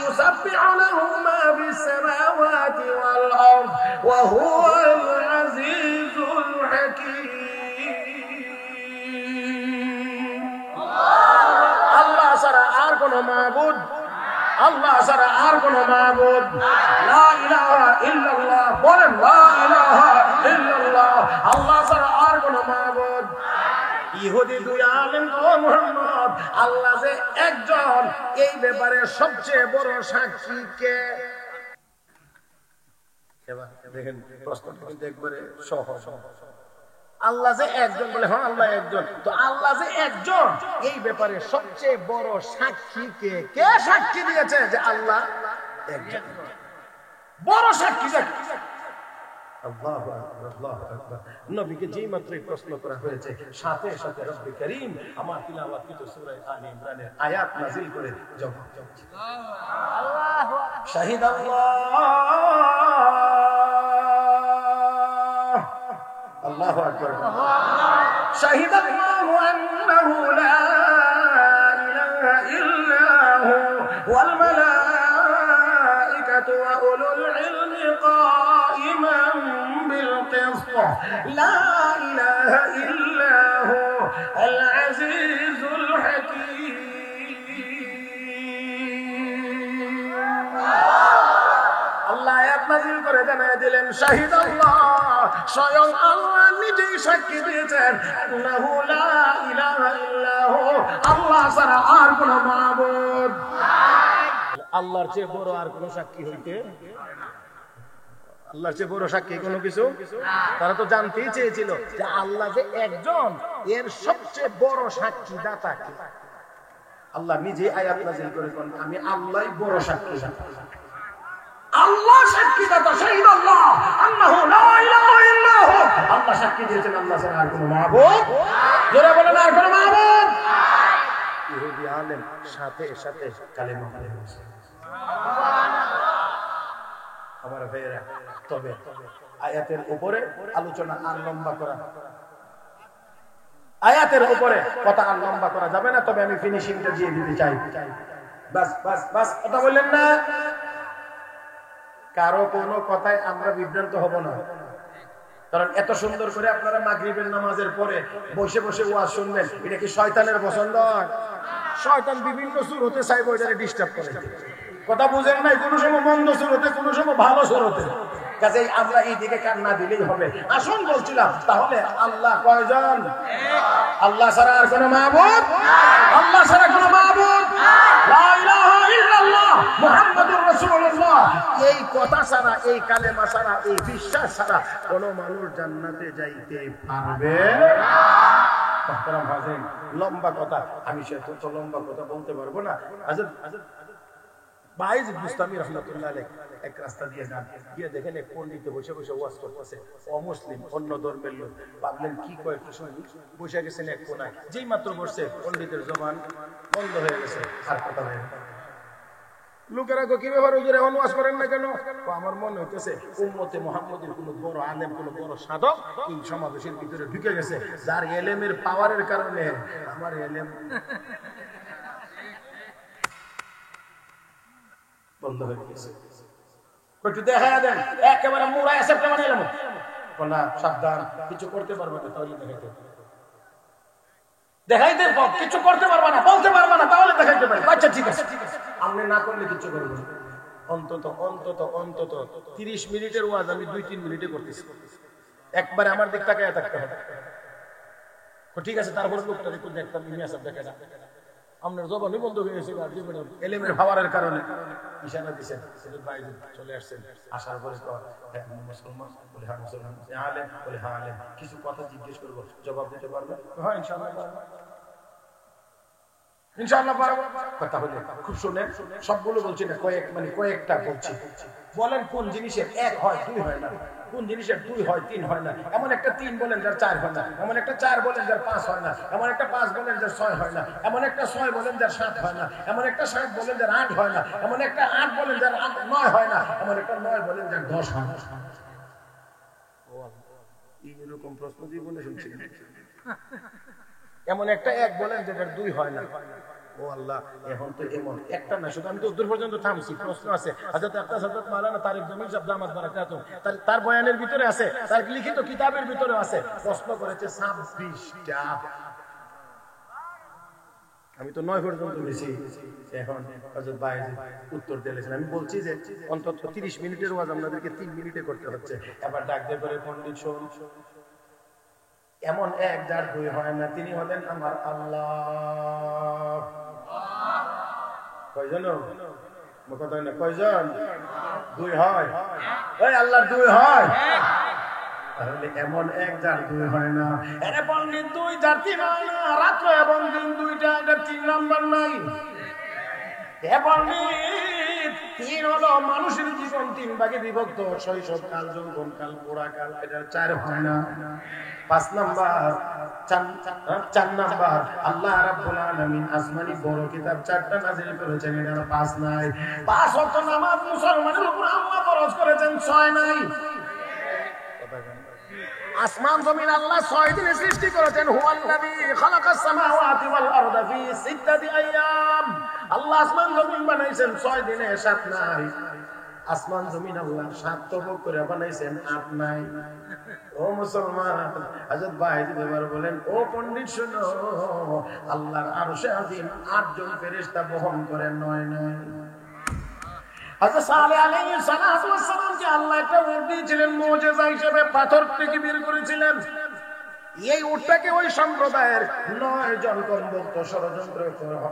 يسبح له ما في السماوات والأرض وهو العزيز الحكيم. الله ছাড়া আর কোন মাবুদ, আল্লাহ ছাড়া আর কোন মাবুদ, লা ইলাহা ইল্লাল্লাহ বলেন, লা ইলাহা ইল্লাল্লাহ, আল্লাহ ছাড়া আর কোন মাবুদ। ইহুদি দুই আলেম ও মুহাম্মদ, আল্লাহ যে একজন এই ব্যাপারে সবচেয়ে বড় সাক্ষী কে? এবার দেখেন প্রশ্নটা কিন্তু একবারে সহজ। আল্লাহ যে একজন বলে, হ্যাঁ আল্লাহ একজন, তো আল্লাহ যে একজন এই ব্যাপারে সবচেয়ে বড় সাক্ষী কে? কে সাক্ষী দিয়েছে যে আল্লাহ একজন? বড় সাক্ষী আল্লাহু আকবার, আল্লাহু আকবার। নবীকে যেই মাত্রই প্রশ্ন করা হয়েছে, সাথে সাথে রব্বে করিম আমার তিলাওয়াতকৃত সূরা আলে ইমরানের আয়াত নাযিল করে জবাব দিয়েছে। আল্লাহু আকবার। শাহিদ আল্লাহু আকবার। শাহিদ আল্লাহু আন্নাহু লা ইলাহা ইল্লা হু ওয়াল মালাইকাতু ওয়া উলুল ইলমি কাইমান বিল কিসত লা ইলাহা ইল্লা হু আল আজিজুল হাকীম। আল্লাহ আয়াত নাযিল করে জানায় দিলেন শাহিদ আল্লাহ, স্বয়ং আল্লাহ নিজেই সাক্ষী দিয়েছেন আন্নাহু লা ইলাহা ইল্লাহু, আল্লাহ ছাড়া আর কোনো মাবুদ নাই। আল্লাহর চেয়ে বড় আর কোনো সাক্ষী হইতে, আল্লাহর চেয়ে বড় সাক্ষী কোনো কিছু? তারা তো জানতেই চেয়েছিল যে আল্লাহ যে একজন, এর সবচেয়ে বড় সাক্ষী দাতা কে? আল্লাহ নিজে আয়াত নাযিল করে কোন আমি আল্লাহই বড় সাক্ষী। আল্লাহ সাক্ষী দাতা, শাহিদ আল্লাহ আন্নাহু লা ইলাহা ইল্লাহু, আল্লাহ সাক্ষী দিয়েছেন আল্লাহ ছাড়া আর কোনো মাবুদ, যারা বলেন আর কোনো মাবুদ নাই। ইহুদি আলেম সাথে সাথে কালেমা পড়ে গেছে। আমার ভাইয়েরা, তবে আয়াতের উপরে আলোচনা আর লম্বা করা, আয়াতের উপরে কথা আর লম্বা করা যাবে না, তবে আমি ফিনিশিংটা দিয়ে দিতে চাই। বাস বাস বাস, কথা বললেন না, কারো কোনো কথায় আমরা বিভ্রান্ত হব না। কারণ এত সুন্দর করে আপনারা মাগরিবের নামাজের পরে বসে বসে ওয়াজ শুনবেন, এটা কি শয়তানের পছন্দ? শয়তান বিভিন্ন সুরতে চাইবো এটাকে ডিস্টার্ব করে। কথা বুঝেন নাই? কোন সময় মন্দ সুরতে, কোন সময় ভালো সুরতে। কাজেই আমরা এই দিকে কান না দিলেই হবে। আসুন বলছিলাম, তাহলে আল্লাহ কয়জন? আল্লাহ ছাড়া আর কোনো মাবুদ? আল্লাহ ছাড়া কোনো মাবুদ? লা ইলাহা ইল্লাল্লাহ মুহাম্মাদুর রাসূলুল্লাহ, এই কথা ছাড়া, এই কালেমা ছাড়া, এই বিশ্বাস ছাড়া কোনো মানুষ জান্নাতে যাইতে পারবে না। লম্বা কথা, আমি সে তো লম্বা কথা বলতে পারবো না। বাইজ বুস্তামি রহমাতুল্লাহ আলাইহি এক রাস্তা দিয়ে যান, গিয়ে দেখেন এক পণ্ডিত বসে বসে ওয়াজ করতেছে, অমুসলিম, অন্য ধর্মের লোক। ভাবলেন কি কয় একটু শুনি, বসে গেছেন এক কোনায়। যেই মাত্র বসছে পণ্ডিতের জবান বন্ধ হয়ে গেছে, আর কথা হয় না। লোকেরা কি ব্যাপার, ওই যে এখন ওয়াজ করেন না কেন? আমার মনে হইতেছে উম্মতে মুহাম্মদের কোন বড় আলেম, কোন বড় সাধক এই সমাবেশের ভিতরে ঢুকে গেছে, যার এলেমের পাওয়ারের কারণে আমার এলেম বন্ধ হয়ে গেছে। একটু দেখা দেন, একেবারে মুড়াই আছে না, সাবধান, কিছু করতে পারবে না, তাহলে দেখাইতে দেখাইতে কিছু করতে পারবে না, বলতে পারবে না, তাহলে দেখাইতে পারবে। আচ্ছা ঠিক আছে, আপনি না করলে কিছু করবেন। অন্তত অন্তত অন্তত 30 মিনিটের ওয়াজ আমি 2-3 মিনিটে করতেছি। একবারে আমার দিক তাকায় থাকতে হবে। ঠিক আছে, তারপরে লোকটা একটু দেখতাম, ইমিয়া সাহেব দেখা যায় আপনার জবানই বন্ধ হয়ে গেছে এলেমের ভাবারের কারণে। ইশারা দিচ্ছেন, ভাই চলে আসছেন, আসার পরে মুসলমান বলে হ্যাঁ মুসলমান, আলেম বলে হ্যাঁ আলেম, কিছু কথা জিজ্ঞেস করবো, জবাব দিতে পারবে? হ্যাঁ ইনশাআল্লাহ ইনশাআল্লাহ পারবো। কথা হলে খুব শুনেন, সবগুলো বলছি না, কয়েকটা বলছি। বলেন কোন জিনিসের 1 হয় 2 হয় না, কোন জিনিসের 2 হয় 3 হয় না। এমন একটা 3 বলেন যার 4 হয় না, এমন একটা 4 বলেন যার 5 হয় না, এমন একটা 5 বলেন যার 6 হয় না, এমন একটা 6 বলেন যার 7 হয় না, এমন একটা 7 বলেন যার 8 হয় না, এমন একটা 8 বলেন যার 9 হয় না, এমন একটা 9 বলেন যার 10 হয় না। এইরকম প্রশ্ন দিয়ে বলে শুনছি। এমন একটা 1 বলেন যেটার 2 হয় না। ও আল্লাহ, এখন তো এমন একটা না, শুধু আমি তো দূর পর্যন্ত থামছি। প্রশ্ন আছে, হযরত আব্বাস হযরত মাওলানা তারিক জমিল সাহেব দামাত বারাকাতুহু তার বয়ানের ভিতরে আছে, তার লিখিত কিতাবের ভিতরে আছে। প্রশ্ন করেছে 26টা, আমি তো 9 পর্যন্ত বলেছি। এখন হযরত ভাই উত্তর দিয়েছেন। আমি বলছি যে অন্তত 30 মিনিটের ওয়াজ আপনাদেরকে 3 মিনিটে করতে হচ্ছে। এবার ডাক দিয়ে করে পণ্ডিত শোন, এমন 1 যার 2 হয় না, তিনি হলেন আমার আল্লাহ। কয়জন? কথা হয় না, কয়জন? 2 হয়। ওই আল্লাহর 2 হয়, তাহলে এমন 1 যার 2 হয় না। আরে পণ্ডিত 2 যার 3 হয় না, রাত্র এবং দিন 2টা, এটার 3 নাম্বার নাই। এ পণ্ডিত 3 হলো মানুষের জীবন 3 ভাগে বিভক্ত, শৈশবকাল, যৌবনকাল, বুড়াকাল, এটার 4 হয় না। 5 নাম্বার, 4 নাম্বার, আল্লাহ রাব্বুল আলামিন আসমানি বড় কিতাব 4টা নাযিল করেছেন, এটার 5 নাই। 5 ওয়াক্ত নামাজ মুসলমানের উপর আল্লাহ ফরজ করেছেন, 6 নাই। আসমান জমিন আল্লাহ 6 দিনে সৃষ্টি করেছেন। হুয়াল্লাযী খালাকাস সামাওয়াতি ওয়াল আরদা ফি 6 আইয়াম। আল্লাহ আসমান জমিন বানাইছেন 6 দিনে, 7 নাই। আসমান জমিন আল্লাহ 7 তবক করে বানাইছেন, 8 নাই। ও মুসলমান, হযরত বাইজ এবার বলেন, ও পণ্ডিত শুনো, আল্লাহর আরশে আজিম 8 জন ফেরেশতা বহন করে, 9 নাই। হযরত সালেহ আলাইহিস সালাতু ওয়াস সালামকে আল্লাহ একটা উট দিয়েছিলেন মুজিজা হিসেবে, পাথর থেকে বের করেছিলেন। এই উটটাকে ওই সম্প্রদায়ের 9 জন কর্মরত ষড়যন্ত্র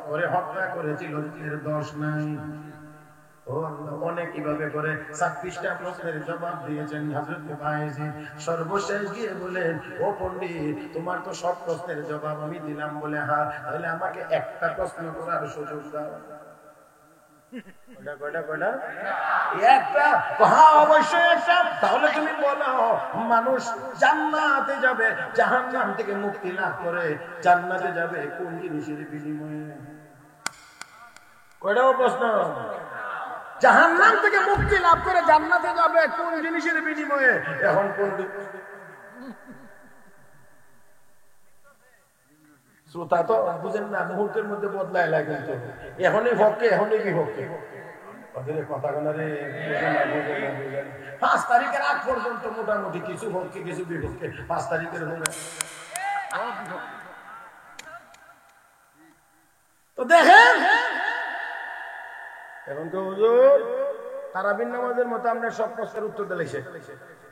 করে হত্যা করেছিল, এর দোষ নাই। ও আল্লাহ, অনেক কিভাবে করে 26টা প্রশ্নের জবাব দিয়েছেন হযরত বায়েজিদ। সর্বশেষ গিয়ে বলেন, ও পণ্ডিত, তোমার তো সব প্রশ্নের জবাব আমি দিলাম বলে হ্যাঁ, তাহলে আমাকে একটা প্রশ্ন করার সুযোগ দাও। একটা? হ্যাঁ, অবশ্যই একটা। তাহলে তুমি বলো, মানুষ জান্নাতে যাবে, জাহান্নাম থেকে মুক্তি লাভ করে জান্নাতে যাবে কোন জিনিসের বিনিময়ে? কয়টাও প্রশ্ন। জাহান্নাম থেকে মুক্তি লাভ করে জান্নাতে যাবে কোন জিনিসের বিনিময়ে? এখন কোন শ্রোতা তো বুঝেন না, মুহূর্তের মধ্যে বদলায় লাগে, এখনই ভক্কে এখনই বিভক্তি। কথা রে 5 তারিখের আগ পর্যন্ত মোটামুটি কিছু ভক্তি কিছু বিভক্তি, 5 তারিখের হলে তো দেখেন। এখন তো হুজুর তারাবির নামাজের মতো আমরা সব প্রশ্নের উত্তর দিলেছে,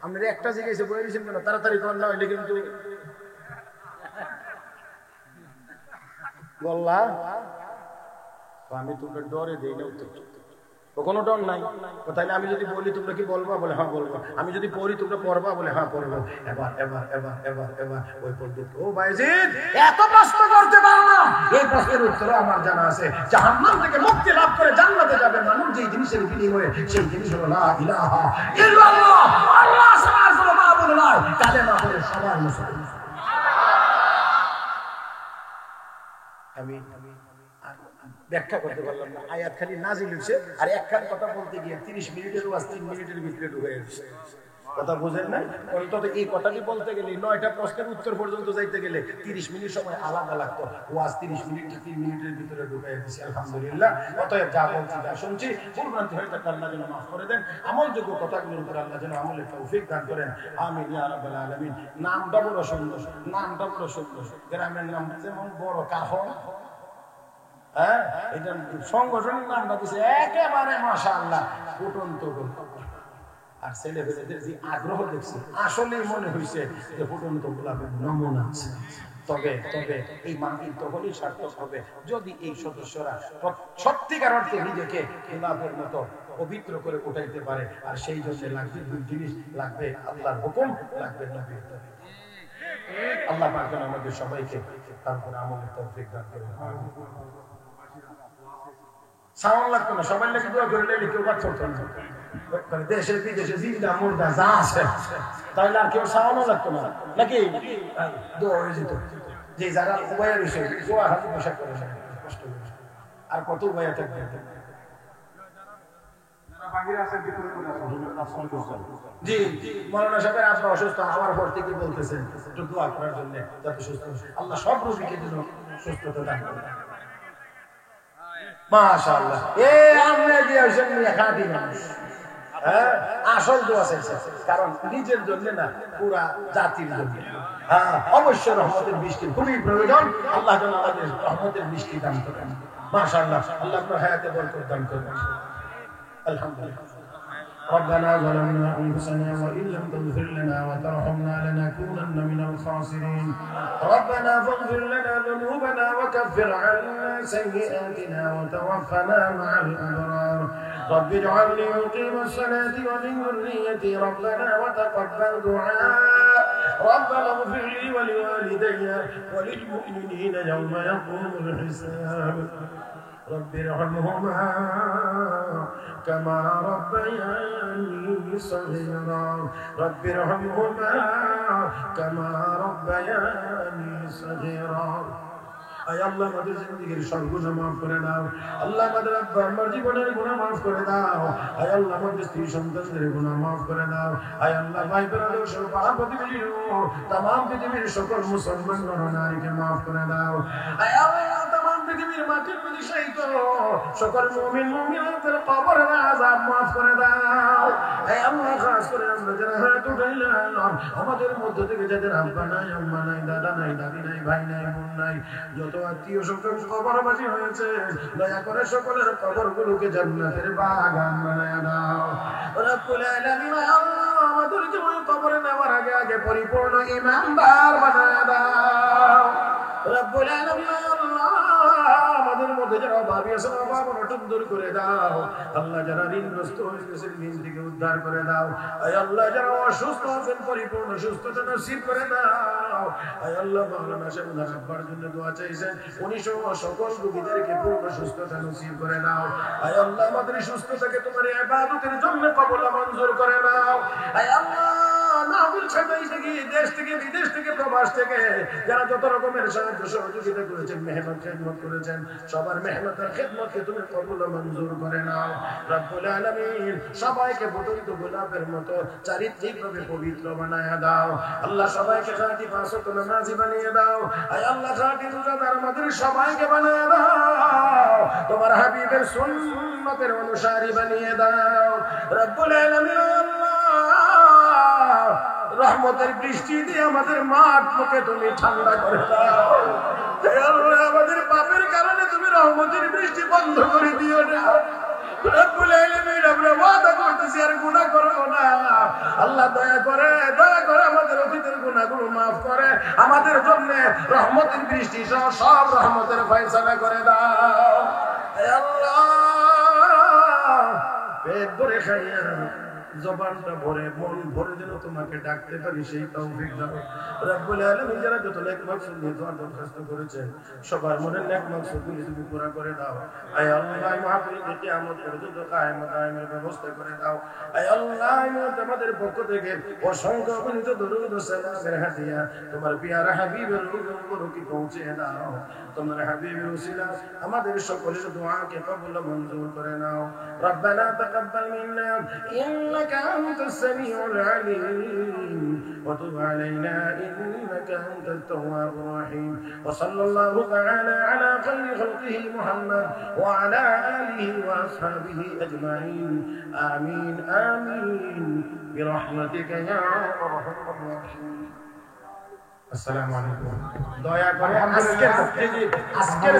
আপনার একটা জিজ্ঞেস বলে দিয়েছেন কেন তাড়াতাড়ি কর না হইলে কিন্তু বললা আমি তোমরা ডরে দিই না উত্তর, কোনো ডর নাই। তাহলে আমি যদি বলি তোমরা কি বলবা? বলে হ্যাঁ বলবো। আমি যদি পড়ি তোমরা পড়বা? বলে হ্যাঁ পড়বো। এবার এবার এবার এবার এবার ওই পণ্ডিত, ও বায়েজিদ এত প্রশ্ন করতে পারো না, এই প্রশ্নের উত্তর আমার জানা আছে। জাহান্নাম থেকে মুক্তি লাভ করে জান্নাতে যাবে মানুষ যে জিনিসের বিনিময়ে, সেই জিনিস হলো লা ইলাহা ইল্লাল্লাহ, আল্লাহ ছাড়া আর কোনো মাবুদ নাই। কালেমা পড়ে সবাই মুসলমান। আমি ব্যাখ্যা করতে পারলাম না, আয়াত খালি নাজিল হয়েছে আর একখান কথা বলতে গিয়ে 30 মিনিটের ওয়াজ 3 মিনিটের ভিতরে ঢুকে গেছে। কথা বুঝেন না? অন্তত এই কথাটি বলতে গেলে 9টা প্রশ্নের উত্তর পর্যন্ত যাইতে গেলে 30 মিনিট সময় আলাদা লাগতো, ওয়াজ 30 মিনিট 3 মিনিটের ভিতরে ঢুকে গেছে। আলহামদুলিল্লাহ। অতএব যা বলছি যা শুনছি ভুলভ্রান্তি হয়ে থাকলে আল্লাহ যেন মাফ করে দেন, আমলযোগ্য কথাগুলোর উপর আল্লাহ যেন আমলের তৌফিক দান করেন। আমিন ইয়া রাব্বাল আলামিন। নামটা বড় সুন্দর, নামটা বড় সুন্দর। গ্রামের নাম যেমন বড় কাহন, হ্যাঁ, এটা সংগঠনের নামটা দিচ্ছে একেবারে মাশাআল্লাহ ফুটন্ত। আর ছেলেপেলেদের যে আগ্রহ দেখছি আসলেই মনে হয়েছে যে ফুটন্ত গোলাপের নমুনা আছে। তবে তবে এই মাহফিল তখনই সার্থক হবে যদি এই সদস্যরা সত্যিকার অর্থে নিজেকে গোলাপের মতো পবিত্র করে উঠাইতে পারে। আর সেই জন্য লাগবে 2 জিনিস, লাগবে আল্লাহর হুকুম, লাগবে নবীর তৌফিক। আল্লাহ পাক যেন আমাদের সবাইকে তার উপর আমলের তৌফিক দান করেন। সাউন্ড লাগতো না, সবাই লেগে দোয়া করে নিলে কেউ বাদ করতো না। দেশে বিদেশে জিন্দা মুর্দা যা আছে তাহলে আর কেউ সাউন্ডও লাগতো না, নাকি দোয়া হয়ে যেত। যে যারা উপায় রয়েছে দোয়া হাতে পোশাক করে কষ্ট করে আর কত উপায় থাকবে। জি মৌলানা সাহেবের আপনার অসুস্থ হওয়ার পর থেকে বলতেছেন একটু দোয়া করার জন্য যাতে সুস্থ, আল্লাহ সব রোগীকে যেন সুস্থতা দান করেন। মাশাআল্লাহ। আপনি যে হইছেন খাঁটি মানুষ, হ্যাঁ, আসল দোয়া চাইছে, কারণ নিজের জন্য না পুরা জাতির জন্য। হ্যাঁ, অবশ্যই রহমতের বৃষ্টি খুবই প্রয়োজন। আল্লাহ যেন আমাদের রহমতের বৃষ্টি দান করেন। মাশাআল্লাহ, আল্লাহ আপনার হায়াতে বরকত দান করেন। আলহামদুলিল্লাহ। ربنا ظلمنا أنفسنا وإن لم تغفر لنا وترحمنا لنكونن من الخاسرين. ربنا فاغفر لنا ذنوبنا وكفر عنا سيئاتنا وتوفنا مع الأبرار. رب اجعلني مقيم الصلاة ومن ذريتي ربنا وتقبل دعاء. ربنا اغفر لي ولوالدي وللمؤمنين يوم يقوم الحساب. رب ارحمهما كما ربياني صغيرا. رب ارحمهما كما ربياني صغيرا. আয় আল্লাহ আমাদের জিন্দেগীর সব গুনাহ maaf করে দাও। আল্লাহ আমাদের আব্বা আম্মার জীবনের গুনাহ maaf করে দাও। আয় আল্লাহ আমাদের স্ত্রী সন্তানদের গুনাহ maaf করে দাও। আয় আল্লাহ ভাই বোনদের সব পাপ প্রতিবিধি तमाम পৃথিবীর সকল মুসলমান নরনারীকে maaf করে দাও। আয় আল্লাহ तमाम পৃথিবীর মাটির মধ্যে শায়িত সকল মুমিন মুমিনাতের কবরের আযাব মাফ করে দাও। হে আল্লাহ, খাস করে আমরা যারা হাত উঠাইলাম, আমাদের মধ্য থেকে যাদের আব্বা নাই, আম্মা নাই, দাদা নাই, দাদি নাই, ভাই নাই, বোন নাই, যত আত্মীয় স্বজন কবরবাসী হয়েছে, দয়া করে সকলের কবরগুলোকে জান্নাতের বাগান বানায় দাও। রব্বুল আলামিন, আমাদের জীবন কবরে নেওয়ার আগে আগে পরিপূর্ণ ঈমানদার বানায় দাও। রব্বুল আলামিন, আমাদের মধ্যে যারা অভাবী আছে অভাব অনটন দূর করে দাও। আল্লাহ, যারা ঋণগ্রস্ত হয়েছে ঋণ থেকে উদ্ধার করে দাও। আয় আল্লাহ, যারা অসুস্থ আছেন পরিপূর্ণ সুস্থতা নসিব করে দাও। আয় আল্লাহ, মাওলানা সাহেব আব্বার জন্য দোয়া চাইছেন, উনি সহ সকল রোগীদেরকে পূর্ণ সুস্থতা নসিব করে দাও। আয় আল্লাহ, আমাদের সুস্থতাকে তোমার ইবাদতের জন্য কবুল মঞ্জুর করে দাও। আয় আল্লাহ, মাহফিল ছাড়াই থেকে দেশ থেকে বিদেশ থেকে প্রবাস থেকে যারা যত রকমের সাহায্য সহযোগিতা করেছেন, মেহনত খেদমত করেছেন, সবার মেহনতের খেদমতকে তুমি কবুল মঞ্জুর করে নাও। রব্বুল আলামিন, সবাইকে ফুটন্ত গোলাপের মতো চারিত্রিকভাবে পবিত্র বানায়া দাও। আল্লাহ, সবাইকে খাঁটি পাঁচ ওয়াক্ত নামাজি বানিয়ে দাও। আয় আল্লাহ, খাঁটি রোজাদার আমাদের সবাইকে বানিয়ে দাও। তোমার হাবিবের সুন্নতের অনুসারী বানিয়ে দাও। রব্বুল আলামিন, রহমতের বৃষ্টি দিয়ে আমাদের মাঠ মুখে তুমি ঠান্ডা করে দাও। আমাদের পাপের কারণে তুমি রহমতের বৃষ্টি বন্ধ করে দিও না। রব্বুল আলামিন, আমরা ওয়াদা করতেছি আর গুনাহ করব না। আল্লাহ, দয়া করে আমাদের অতীতের গুনাহগুলো মাফ করে আমাদের জন্য রহমতের বৃষ্টি সহ সব রহমতের ফয়সালা করে দাও। হে আল্লাহ, পেট ভরে খাইয়া জবানটা ভরে মন ভরে যেন তোমাকে ডাকতে পারি সেই তৌফিক দাও। রব্বুল আলামিন, যারা যত নেক মাকসুদ নিয়ে দোয়া দরখাস্ত করেছেন, সবার মনের নেক মাকসুদগুলি তুমি পুরা করে দাও। আয় আল্লাহ, মাহফিলকে কিয়ামত পর্যন্ত কায়েমের ব্যবস্থা করে দাও। আয় আল্লাহ, আমাদের পক্ষ থেকে অসংখ্য অগণিত দরুদ ও সালামের হাদিয়া তোমার পিয়ারা হাবিবের রূপে পৌঁছে দাও। তোমার হাবিবের উসিলা আমাদের সকলের দোয়াকে কবুল মঞ্জুর করে নাও। রব্বানা তাকাব্বাল মিন্না ইন্নাকা আনতাস সামিউল আলিম ওয়া তুব আলাইনা ইন্নাকা আনতাত তাওয়াবুর রাহিম। ওয়া সাল্লাল্লাহু তাআলা আলা খায়রি খালকিহি মুহাম্মদ ওয়া আলা আলিহি ওয়া আসহাবিহি আজমাইন। আমিন আমিন বিরহমাতিকা ইয়া আরহামার রাহিমিন। আসসালামু আলাইকুম। দয়া করে আজকের